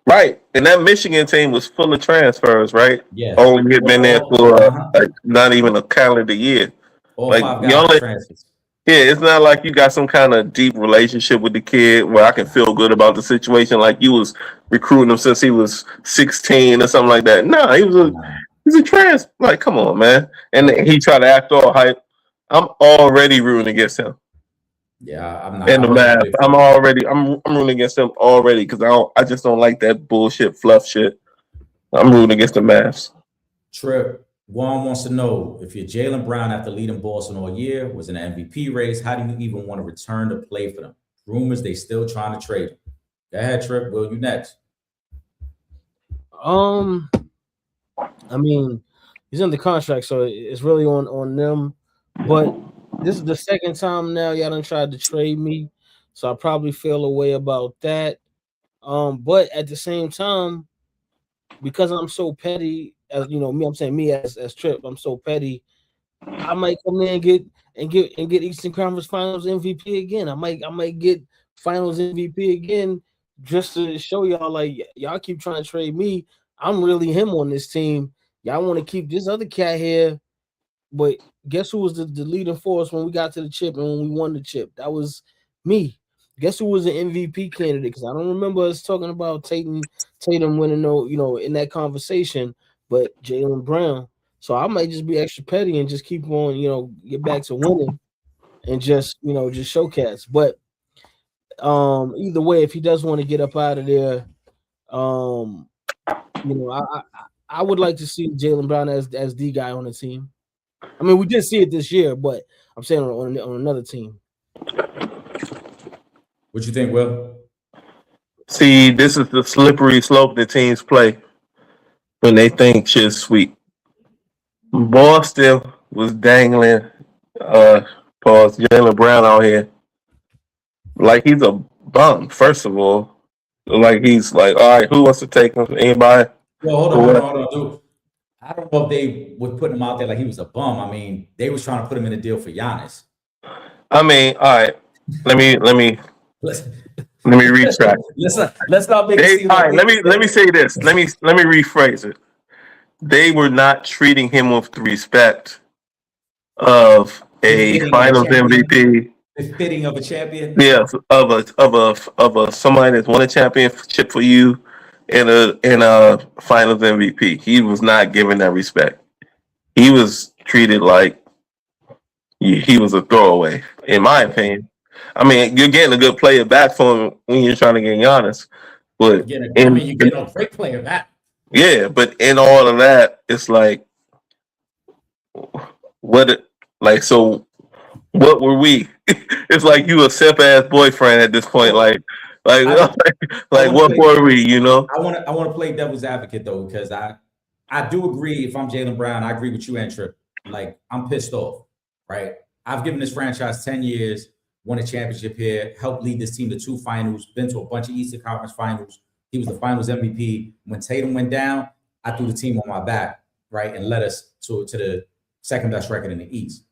Right. And that Michigan team was full of transfers, right? Yeah. Only had been there for not even a calendar year. All 5 guys transfers. Yeah, it's not like you got some kind of deep relationship with the kid where I can feel good about the situation, like you was recruiting him since he was 16 or something like that. No, he's a trans. Like, come on, man. And he tried to act all hype. I'm already rooting against him. Yeah, I'm not. And the math, I'm rooting against them already because I just don't like that bullshit fluff shit. I'm rooting against the Mavs. Trip. Juan wants to know if you're Jaylen Brown after leading Boston all year, was in an MVP race, how do you even want to return to play for them? Rumors they still trying to trade him. Go ahead, Trip. Will, you next? I mean, he's under contract, so it's really on them. But this is the second time now y'all done tried to trade me, so I probably feel a way about that. But at the same time, because I'm so petty, as you know, me as Trip, I'm so petty. I might come in and get Eastern Conference Finals MVP again. I might get Finals MVP again just to show y'all like y'all keep trying to trade me. I'm really him on this team. Y'all want to keep this other cat here. But guess who was the leading force when we got to the chip and when we won the chip? That was me. Guess who was the MVP candidate? Because I don't remember us talking about Tatum winning, in that conversation, but Jaylen Brown. So I might just be extra petty and just keep on, get back to winning and just show cats. But either way, if he does want to get up out of there, I would like to see Jaylen Brown as the guy on the team. I mean, we did see it this year, but I'm saying on another team. What you think, Will? See, this is the slippery slope that teams play when they think shit's sweet. Boston was dangling pause Jalen Brown out here like he's a bum, first of all. Like he's like, all right, who wants to take him? Anybody? Well, For what? hold on, dude. I don't know if they would put him out there like he was a bum. I mean, they was trying to put him in a deal for Giannis. I mean, all right. Let me Let's retract. let's not make it They, seem all like right, let me say this. Let me rephrase it. They were not treating him with the respect of a befitting of a Finals champion. MVP. Befitting of a champion. Yes, of a somebody that's won a championship for you and a Finals MVP. He was not given that respect. He was treated like he was a throwaway, in my opinion. I mean, you're getting a good player back for him when you're trying to get Giannis, but You're getting a great player back. yeah, but in all of that, it's like like so. What were we? It's like you a simp ass boyfriend at this point. Like what were we? You know? I want to play devil's advocate though, because I do agree. If I'm Jaylen Brown, I agree with you and Trip. Like I'm pissed off, right? I've given this franchise 10 years, won a championship here, helped lead this team to 2 finals, been to a bunch of Eastern Conference finals. He was the finals MVP. When Tatum went down, I threw the team on my back, right? And led us to the second best record in the East.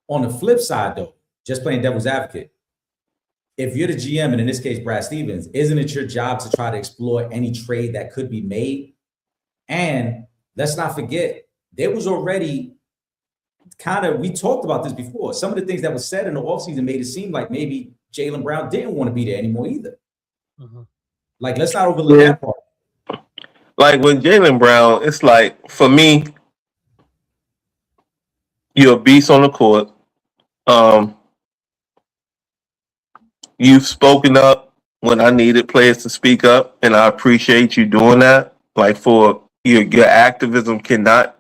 On the flip side, though, just playing devil's advocate, if you're the GM, and in this case, Brad Stevens, isn't it your job to try to explore any trade that could be made? And let's not forget, there was already we talked about this before. Some of the things that was said in the offseason made it seem like maybe Jaylen Brown didn't want to be there anymore either. Mm-hmm. Like, let's not overlook that part. Like with Jaylen Brown, it's like, for me, you're a beast on the court. You've spoken up when I needed players to speak up, and I appreciate you doing that. Like, for your activism cannot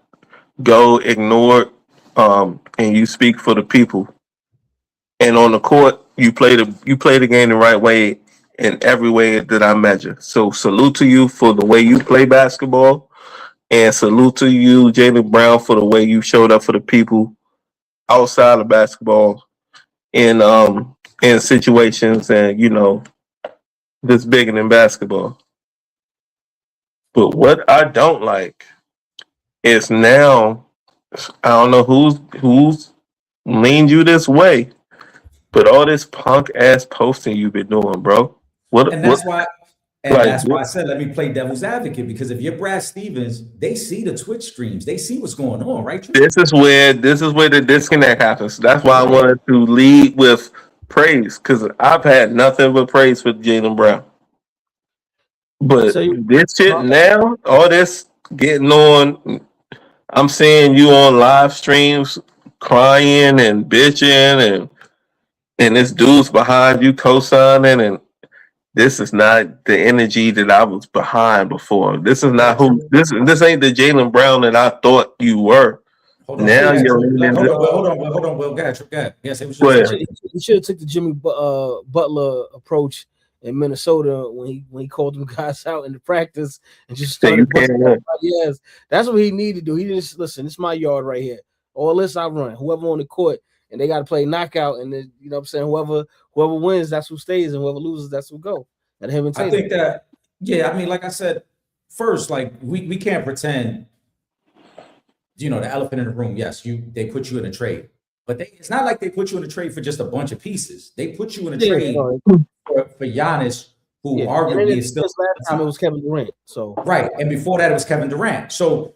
go ignored, and you speak for the people. And on the court, you play the game the right way in every way that I measure. So salute to you for the way you play basketball, and salute to you, Jaylen Brown, for the way you showed up for the people outside of basketball in situations and this bigger than basketball. But what I don't like is now, I don't know who's leaned you this way, but all this punk ass posting you've been doing, bro. That's why I said let me play devil's advocate, because if you're Brad Stevens, they see the Twitch streams, they see what's going on, right? This is where the disconnect happens. That's why I wanted to lead with praise, because I've had nothing but praise for Jaylen Brown. But this shit now, all this getting on, I'm seeing you on live streams crying and bitching, and this dude's behind you co-signing, and this is not the energy that I was behind before. This is not this ain't the Jaylen Brown that I thought you were. Hold on, hold on. Well, go ahead. Yes, it was just he should have took the Jimmy Butler approach in Minnesota when he called them guys out in the practice and just started yes, that's what he needed to do. He just listen, it's my yard right here. All this I run. Whoever on the court, and they got to play knockout, and then, you know what I'm saying, whoever wins, that's who stays, and whoever loses, that's who go. And him and Tatum. I think that, yeah, I mean, like I said first, like we can't pretend, the elephant in the room. Yes, they put you in a trade, but it's not like they put you in a trade for just a bunch of pieces. They put you in a trade for Giannis, who arguably is still. Last time it was Kevin Durant. So right, and before that it was Kevin Durant. So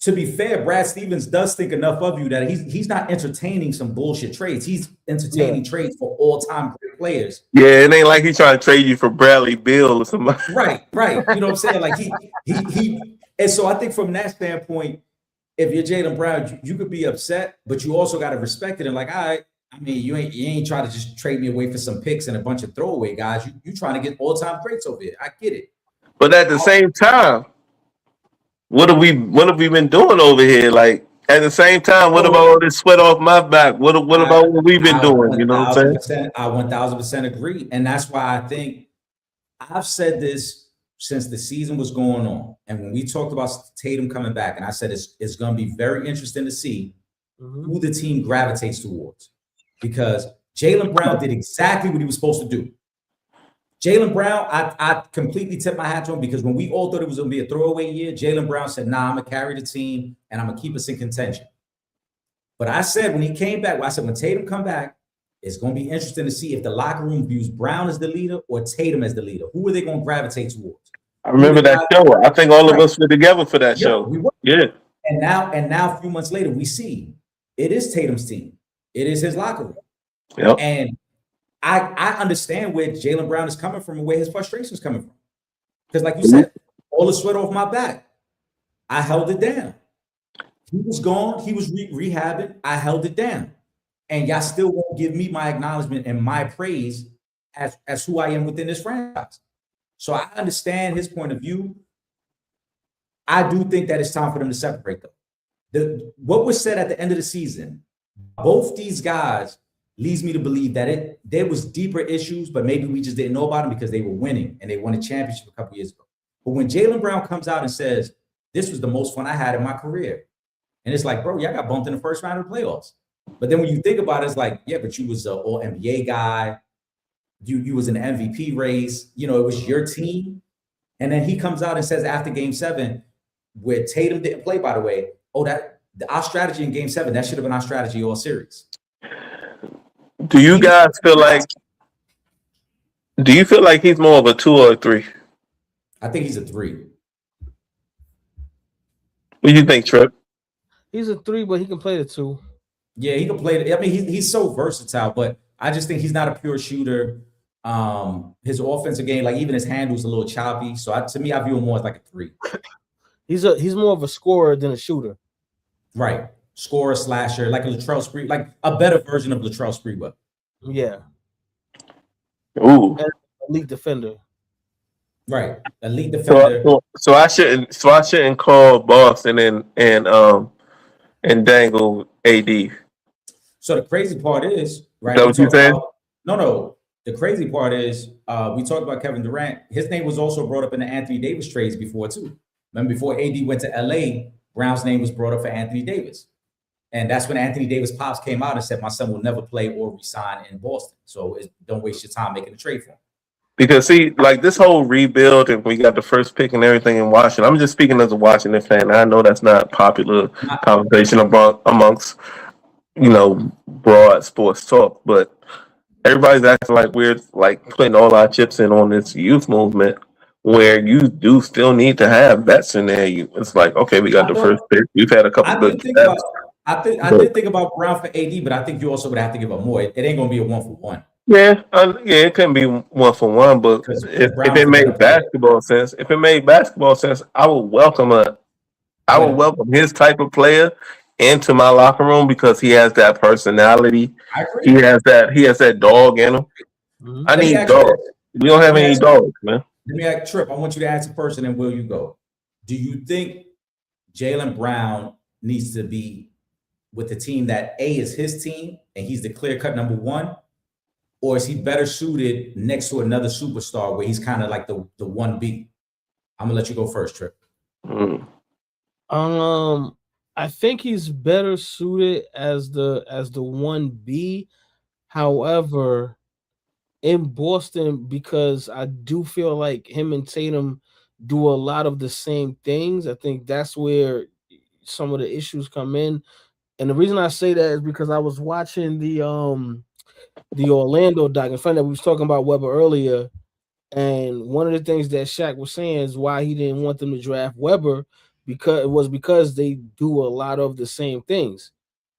to be fair, Brad Stevens does think enough of you that he's not entertaining some bullshit trades. He's entertaining trades for all-time great players. Yeah, it ain't like he's trying to trade you for Bradley Beal or somebody. Right. You know what I'm saying? Like he and so I think from that standpoint, if you're Jaylen Brown, you could be upset, but you also got to respect it and like, all right, I mean, you ain't trying to just trade me away for some picks and a bunch of throwaway guys. You trying to get all-time greats over here. I get it. But at the same time, what have we been doing over here? Like, at the same time, what about all this sweat off my back? What about what we've been doing? You know what I'm saying? I 1000% agree. And that's why I think I've said this since the season was going on, and when we talked about Tatum coming back, and I said it's going to be very interesting to see who the team gravitates towards, because Jaylen Brown did exactly what he was supposed to do. Jaylen Brown, I completely tip my hat to him, because when we all thought it was going to be a throwaway year, Jaylen Brown said, "Nah, I'm gonna carry the team and I'm gonna keep us in contention." But I said when he came back, I said when Tatum come back, it's going to be interesting to see if the locker room views Brown as the leader or Tatum as the leader. Who are they going to gravitate towards? I remember that show. I think all of us were together for that show. We were. Yeah. And now a few months later, we see it is Tatum's team. It is his locker room. Yep. And I understand where Jaylen Brown is coming from and where his frustration is coming from. Because like you said, all the sweat off my back. I held it down. He was gone. He was rehabbing. I held it down. And y'all still won't give me my acknowledgement and my praise as who I am within this franchise. So I understand his point of view. I do think that it's time for them to separate, though. What was said at the end of the season, both these guys leads me to believe that there was deeper issues, but maybe we just didn't know about them because they were winning and they won a championship a couple years ago. But when Jaylen Brown comes out and says, "This was the most fun I had in my career," and it's like, bro, y'all got bumped in the first round of the playoffs. But then when you think about it, it's like, yeah, but you was an all NBA guy. You was in the MVP race. You know, it was your team. And then he comes out and says after Game 7, where Tatum didn't play, by the way, our strategy in Game 7, that should have been our strategy all series. Do you feel like he's more of a 2 or a 3? I think he's a 3. What do you think, Trip? He's a 3, but he can play the 2. Yeah, he can play. I mean, he's so versatile, but I just think he's not a pure shooter. His offensive game, like even his handle's a little choppy. So to me, I view him more as like a 3. He's more of a scorer than a shooter. Right. Scorer, slasher, like a Latrell Sprewell, like a better version of Latrell Sprewell. Yeah. Ooh. And elite defender. Right. Elite defender. So I shouldn't call Boston and dangle AD. So the crazy part is, right? Is that what you said? No. The crazy part is, we talked about Kevin Durant. His name was also brought up in the Anthony Davis trades before too. Remember, before AD went to LA, Brown's name was brought up for Anthony Davis. And that's when Anthony Davis' pops came out and said, "My son will never play or resign in Boston. So don't waste your time making a trade for him." Because see, like this whole rebuild, and we got the first pick and everything in Washington. I'm just speaking as a Washington fan. I know that's not popular conversation amongst, broad sports talk, but everybody's acting like we're like putting all our chips in on this youth movement, where you do still need to have vets in there. It's like, okay, we got the first pick. We've had a couple good vets. I did think about Brown for AD, but I think you also would have to give up more. It ain't going to be a 1-for-1. Yeah, it couldn't be 1-for-1, but if it made basketball sense, I would welcome his type of player into my locker room because he has that personality. I agree. He has that dog in him. Mm-hmm. I need dogs. We don't have any dogs, man. Let me ask Trip. I want you to answer first, and then will you go? Do you think Jaylen Brown needs to be with the team that A is his team and he's the clear-cut number 1? Or is he better suited next to another superstar where he's kind of like the 1B? I'm gonna let you go first, Trip. I think he's better suited as the 1B. However, in Boston, because I do feel like him and Tatum do a lot of the same things, I think that's where some of the issues come in. And the reason I say that is because I was watching the Orlando doc. In fact, that we was talking about Webber earlier, and one of the things that Shaq was saying is why he didn't want them to draft Webber because they do a lot of the same things.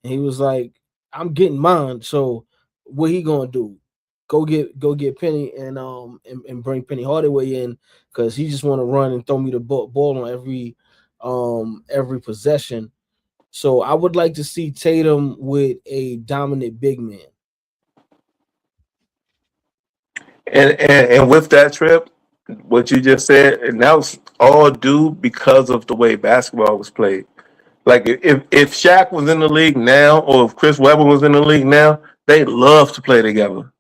And he was like, "I'm getting mine, so what he gonna do? Go get Penny and bring Penny Hardaway in because he just want to run and throw me the ball on every possession." So I would like to see Tatum with a dominant big man. And with that, Trip, what you just said, and that was all due because of the way basketball was played. Like if Shaq was in the league now, or if Chris Webber was in the league now, they love to play together.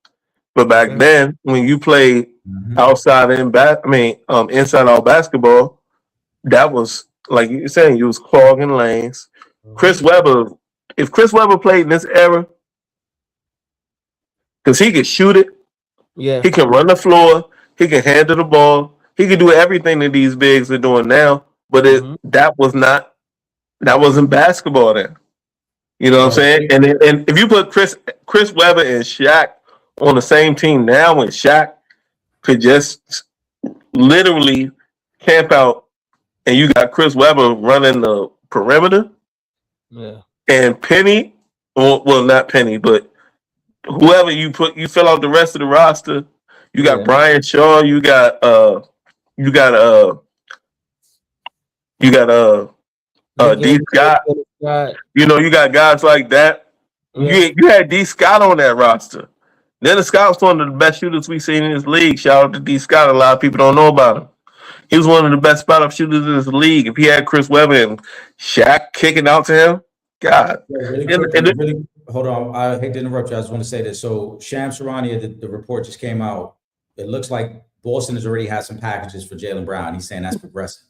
But back then, when you played outside inside out basketball, that was like you were saying, you was clogging lanes. Chris Webber, if Chris Webber played in this era, because he could shoot it, he can run the floor, he can handle the ball, he can do everything that these bigs are doing now. But that wasn't basketball then. You know what I'm saying? And if you put Chris Webber and Shaq on the same team now, and Shaq could just literally camp out, and you got Chris Webber running the perimeter, and Penny, well, not Penny, but whoever you fill out the rest of the roster. You got Brian Shaw, you got D Scott. You know, you got guys like that. You had D Scott on that roster. Dennis Scott was one of the best shooters we've seen in this league. Shout out to D Scott. A lot of people don't know about him. He was one of the best spot-up shooters in this league. If he had Chris Webber and Shaq kicking out to him, God. Hold on. I hate to interrupt you. I just want to say this. So Shams Charania, the report just came out. It looks like Boston has already had some packages for Jaylen Brown. He's saying that's progressing.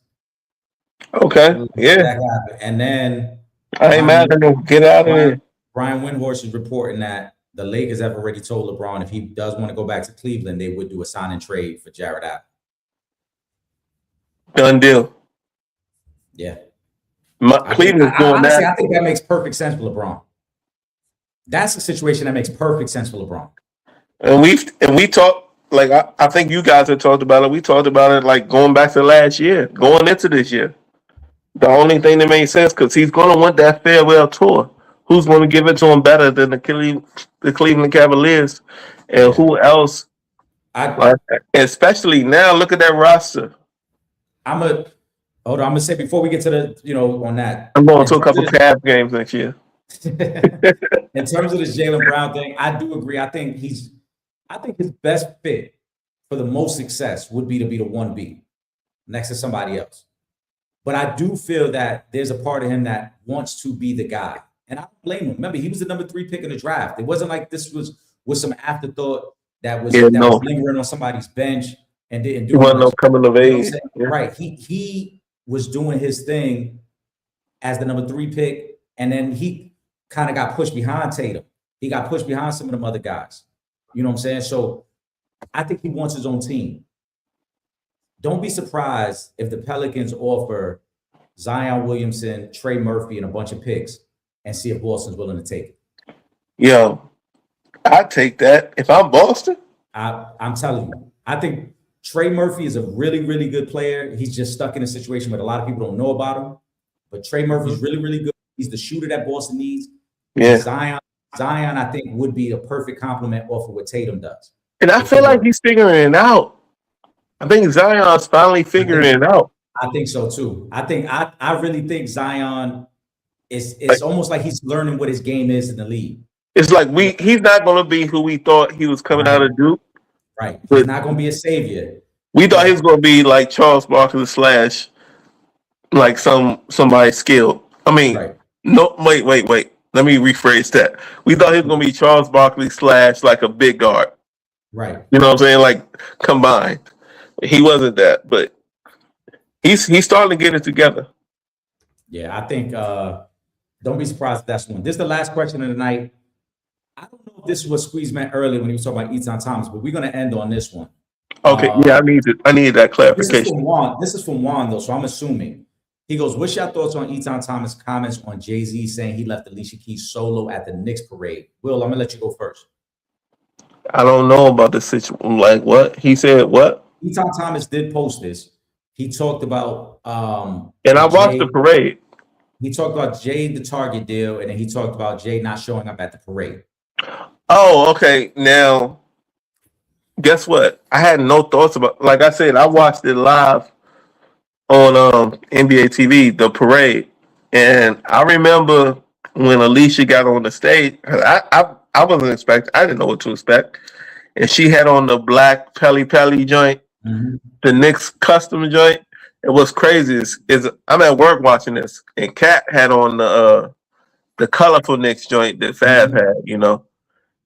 Okay. Yeah. And then I ain't mad at him. Get out of here. Brian Windhorst is reporting that the Lakers have already told LeBron if he does want to go back to Cleveland, they would do a sign and trade for Jared Allen. Done deal. Yeah. Cleveland's doing that. I think that makes perfect sense for LeBron. That's a situation that makes perfect sense for LeBron. And we talked, like I think you guys have talked about it. We talked about it like going back to last year, going into this year. The only thing that made sense, because he's going to want that farewell tour. Who's going to give it to him better than the Cleveland Cavaliers? And who else? Especially now, look at that roster. I'm gonna say before we get to the, on that. I'm going to a couple Cavs games next year. In terms of this Jaylen Brown thing, I do agree. I think his best fit for the most success would be to be the 1B next to somebody else. But I do feel that there's a part of him that wants to be the guy. And I don't blame him. Remember, he was the number 3 pick in the draft. It wasn't like this was some afterthought that was lingering on somebody's bench and didn't do it. Wasn't no coming of age. Right. He was doing his thing as the number 3 pick, and then he kind of got pushed behind Tatum. He got pushed behind some of them other guys. You know what I'm saying? So I think he wants his own team. Don't be surprised if the Pelicans offer Zion Williamson, Trey Murphy, and a bunch of picks and see if Boston's willing to take it. Yo, I'd take that. If I'm Boston? I'm telling you. I think Trey Murphy is a really, really good player. He's just stuck in a situation where a lot of people don't know about him. But Trey Murphy's really, really good. He's the shooter that Boston needs. Yeah. Zion, I think, would be a perfect complement off of what Tatum does. And I feel like he's figuring it out. I think Zion's finally figuring it out. I think so too. I really think Zion it's almost like he's learning what his game is in the league. It's like he's not going to be who we thought he was coming out of Duke. Right. He's not going to be a savior. We thought he was going to be like Charles Barkley / like somebody skilled. I mean, no, wait. Let me rephrase that. We thought he was going to be Charles Barkley / like a big guard. Right. You know what I'm saying? Like combined. He wasn't that, but he's starting to get it together. Yeah, I think don't be surprised if that's one. This is the last question of the night. I don't know if this is what Squeeze meant earlier when he was talking about Etan Thomas, but we're going to end on this one. Okay, I need that clarification. This is from Juan, though, so I'm assuming. He goes, what's your thoughts on Etan Thomas' comments on Jay-Z saying he left Alicia Keys solo at the Knicks parade? Will, I'm going to let you go first. I don't know about the situation. Like what? He said what? Etan Thomas did post this. He talked about and I watched the parade. He talked about Jay the Target deal, and then he talked about Jay not showing up at the parade. Oh, okay. Now, guess what? I had no thoughts about. Like I said, I watched it live on NBA TV, the parade, and I remember when Alicia got on the stage. I wasn't expecting. I didn't know what to expect, and she had on the black Pelly joint, the Knicks custom joint. And what's crazy is I'm at work watching this, and Kat had on the colorful Knicks joint that Fab had, you know.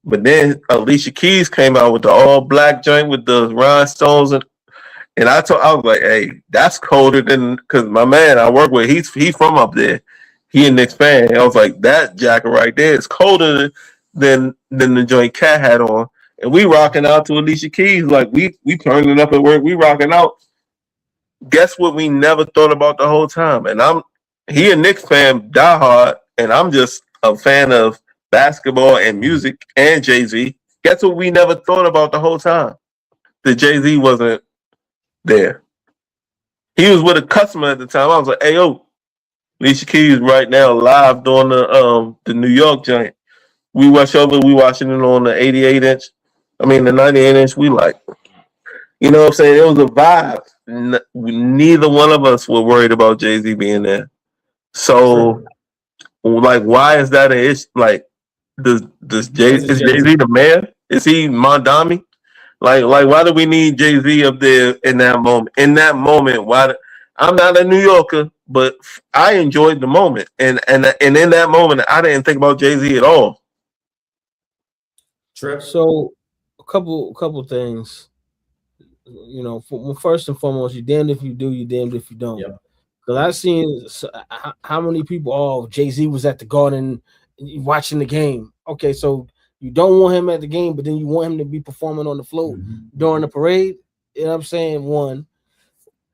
But then Alicia Keys came out with the all black joint with the rhinestones, and I was like, hey, that's colder than, because my man I work with, he's from up there. He a Knicks fan. I was like, that jacket right there is colder than the joint Cat had on. And we rocking out to Alicia Keys. Like we turning up at work, we rocking out. Guess what we never thought about the whole time? And he a Knicks fan, diehard, and I'm just a fan of basketball and music and Jay-Z. Guess what we never thought about the whole time? That Jay-Z wasn't there. He was with a customer at the time. I was like, hey, yo, Alicia Keys right now live doing the New York joint. We watching it on the 88-inch. I mean, the 98-inch. We like, you know what I'm saying? It was a vibe. Neither one of us were worried about Jay-Z being there. So, like, why is that an issue? Like, is Jay-Z the man? Is he Mondami? Like, why do we need Jay-Z up there in that moment? In that moment, why? I'm not a New Yorker, but I enjoyed the moment, and in that moment, I didn't think about Jay-Z at all. Trip. So, a couple things. You know, first and foremost, you're damned if you do, you're damned if you don't. Yep. Because I've seen how many people. Oh, Jay-Z was at the Garden watching the game. Okay, so you don't want him at the game, but then you want him to be performing on the float during the parade. You know what I'm saying? One,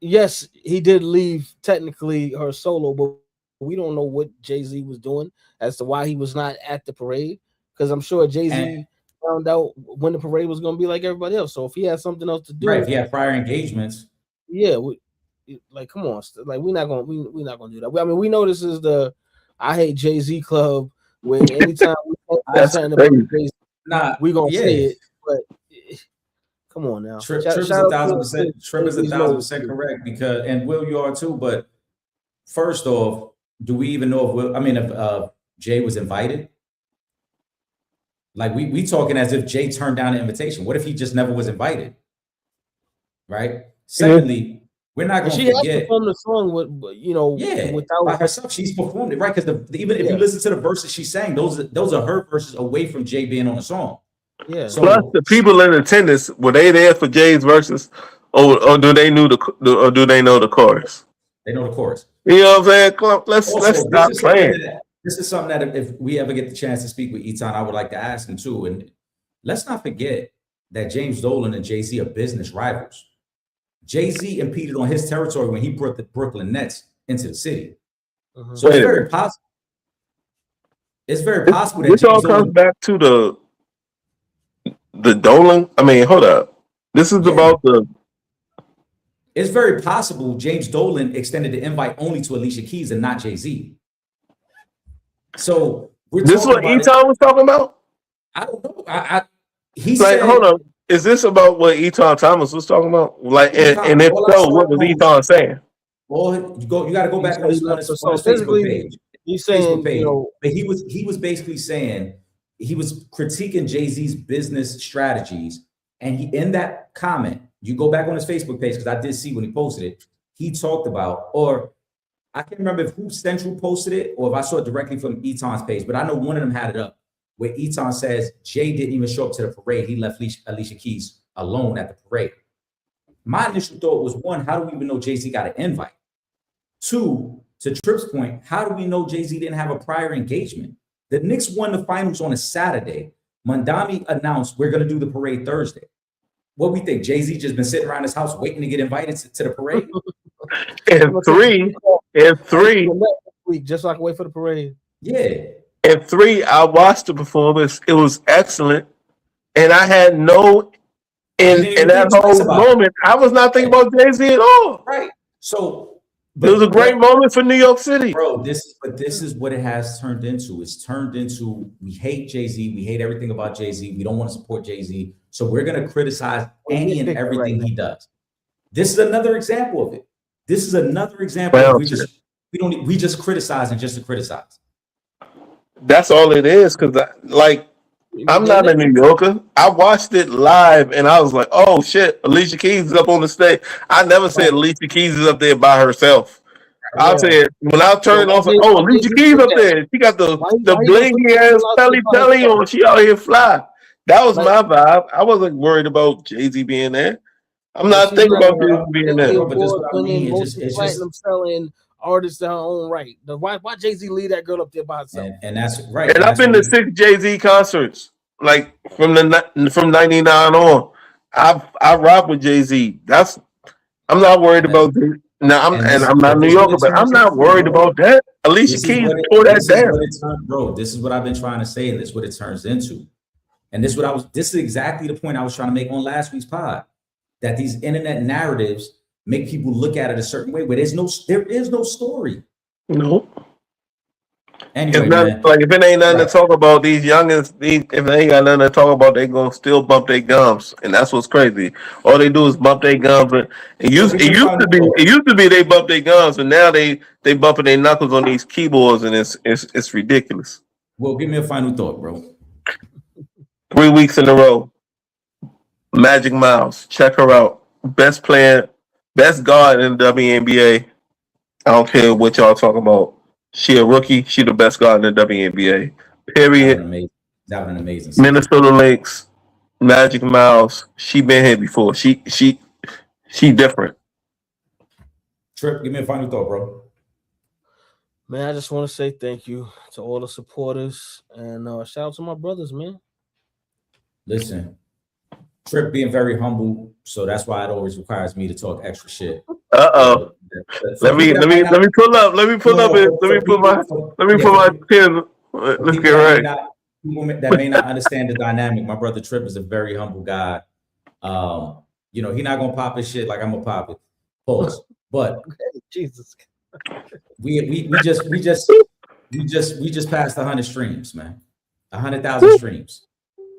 yes, he did leave technically her solo, but we don't know what Jay-Z was doing as to why he was not at the parade. Because I'm sure Jay-Z found out when the parade was going to be like everybody else. So if he had something else to do, right? If he had prior engagements, yeah, like come on, like we're not gonna do that. I mean, we know this is the I Hate Jay-Z club, where anytime we that's something about Jay-Z, we gonna say it. But come on now, Trip is 1,000%. Trip is 1,000% correct, because, and Will, you are too. But first off, do we even know if Jay was invited? Like we talking as if Jay turned down the invitation. What if he just never was invited? Right. Secondly, we're not going to forget. She performed the song with, without by herself. She's performed it, right? Because even if you listen to the verses she sang, those are her verses away from Jay being on the song. Yeah. So, plus, the people in attendance, were they there for Jay's verses, or do they know the chorus? They know the chorus. You know what I'm saying? Come on, let's stop playing. This is something that if we ever get the chance to speak with Etan, I would like to ask him too. And let's not forget that James Dolan and Jay-Z are business rivals. Jay-Z impeded on his territory when he brought the Brooklyn Nets into the city. So it's very possible. It's very possible that this all comes back to the Dolan. I mean, hold up. This is about the. It's very possible James Dolan extended the invite only to Alicia Keys and not Jay-Z. So this is what Etan was talking about? I don't know. He like, said, hold on. Is this about what Etan Thomas was talking about? Like, and if so, what was Etan saying? Well, you got to go back on his Facebook page. He's saying, but he was basically saying he was critiquing Jay-Z's business strategies, and he in that comment, you go back on his Facebook page because I did see when he posted it. He talked about, or I can't remember if Hoop Central posted it or if I saw it directly from Etan's page, but I know one of them had it up where Etan says Jay didn't even show up to the parade. He left Alicia Keys alone at the parade. My initial thought was, one, how do we even know Jay-Z got an invite? Two, to Tripp's point, how do we know Jay-Z didn't have a prior engagement? The Knicks won the finals on a Saturday. Mondami announced we're going to do the parade Thursday. What we think? Jay-Z just been sitting around his house waiting to get invited to the parade? And three, just so I can wait for the parade. Yeah. And three, I watched the performance. It was excellent. And I had in that whole moment, I was not thinking about Jay-Z at all. Right. So it was a great moment for New York City. Bro, this is what it has turned into. It's turned into, we hate Jay-Z. We hate everything about Jay-Z. We don't want to support Jay-Z. So we're going to criticize any and everything he does. This is another example of it. This is another example. Well, we just criticize and just to criticize. That's all it is. Because I'm not a New Yorker. I watched it live and I was like, oh shit, Alicia Keys is up on the stage. I never said Alicia Keys is up there by herself. I said, when I turned it off, Alicia Keys up there. She got the blingy ass telly on. She out here fly. That was my vibe. I wasn't worried about Jay-Z being there. I'm not thinking about Jay-Z being there. But this is what I mean. It's just platinum selling artist in her own right. Why Jay-Z leave that girl up there by herself? And that's right. And I've been to 6 Jay-Z concerts, like from '99 on. I rock with Jay-Z. I'm not worried about this. Now I'm not New Yorker, but I'm not worried about that. Alicia Keys tore that down. Bro, this is what I've been trying to say, and this is what it turns into. And this is exactly the point I was trying to make on last week's pod. That these internet narratives make people look at it a certain way where there is no story. No. Anyway, if it ain't nothing to talk about, these youngins, if they ain't got nothing to talk about, they gonna still bump their gums, and that's what's crazy. All they do is bump their gums. But it used to be they bump their gums, and now they bumping their knuckles on these keyboards, and it's ridiculous. Well, give me a final thought, bro. 3 weeks in a row. Magic Mouse, check her out. Best player, best guard in the WNBA. I don't care what y'all talking about. She a rookie. She the best guard in the WNBA. Period. That was an amazing. Minnesota Lynx, Magic Mouse. She been here before. She different. Trip, give me a final thought, bro. Man, I just want to say thank you to all the supporters and shout out to my brothers, man. Listen, Trip being very humble, so that's why it always requires me to talk extra shit. Let me pull up. Let me put my pen. Let's get right. People that may not understand the dynamic. My brother Trip is a very humble guy. He's not gonna pop his shit like I'm gonna pop it. Pause. But Jesus, we just passed 100 streams, man. 100,000 streams.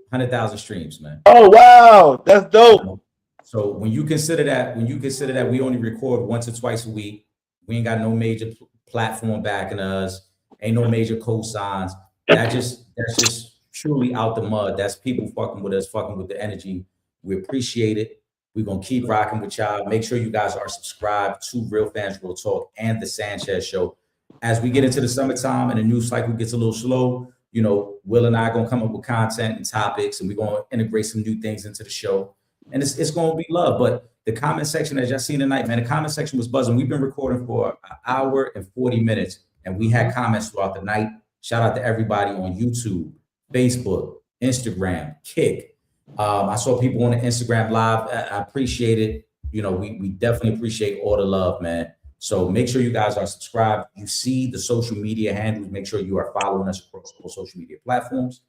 100,000 streams, man. Oh wow, that's dope. So when you consider that we only record once or twice a week, we ain't got no major platform backing us, ain't no major cosigns. That's just truly out the mud. That's people fucking with us, fucking with the energy. We appreciate it. We're gonna keep rocking with y'all. Make sure you guys are subscribed to Real Fans Real Talk and the Sanchez Show. As we get into the summertime and the news cycle gets a little slow, Will and I are gonna come up with content and topics, and we're gonna integrate some new things into the show. And it's gonna be love. But the comment section, as y'all seen tonight, man, the comment section was buzzing. We've been recording for an hour and 40 minutes, and we had comments throughout the night. Shout out to everybody on YouTube, Facebook, Instagram, Kick. I saw people on the Instagram live. I appreciate it. We definitely appreciate all the love, man. So make sure you guys are subscribed. You see the social media handles. Make sure you are following us across all social media platforms.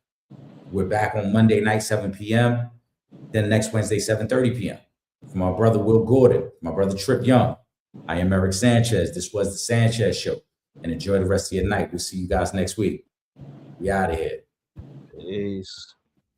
We're back on Monday night, 7 p.m. Then next Wednesday, 7:30 p.m. For my brother, Will Gordon, my brother, Trip Young. I am Eric Sanchez. This was the Sanchez Show. And enjoy the rest of your night. We'll see you guys next week. We out of here. Peace.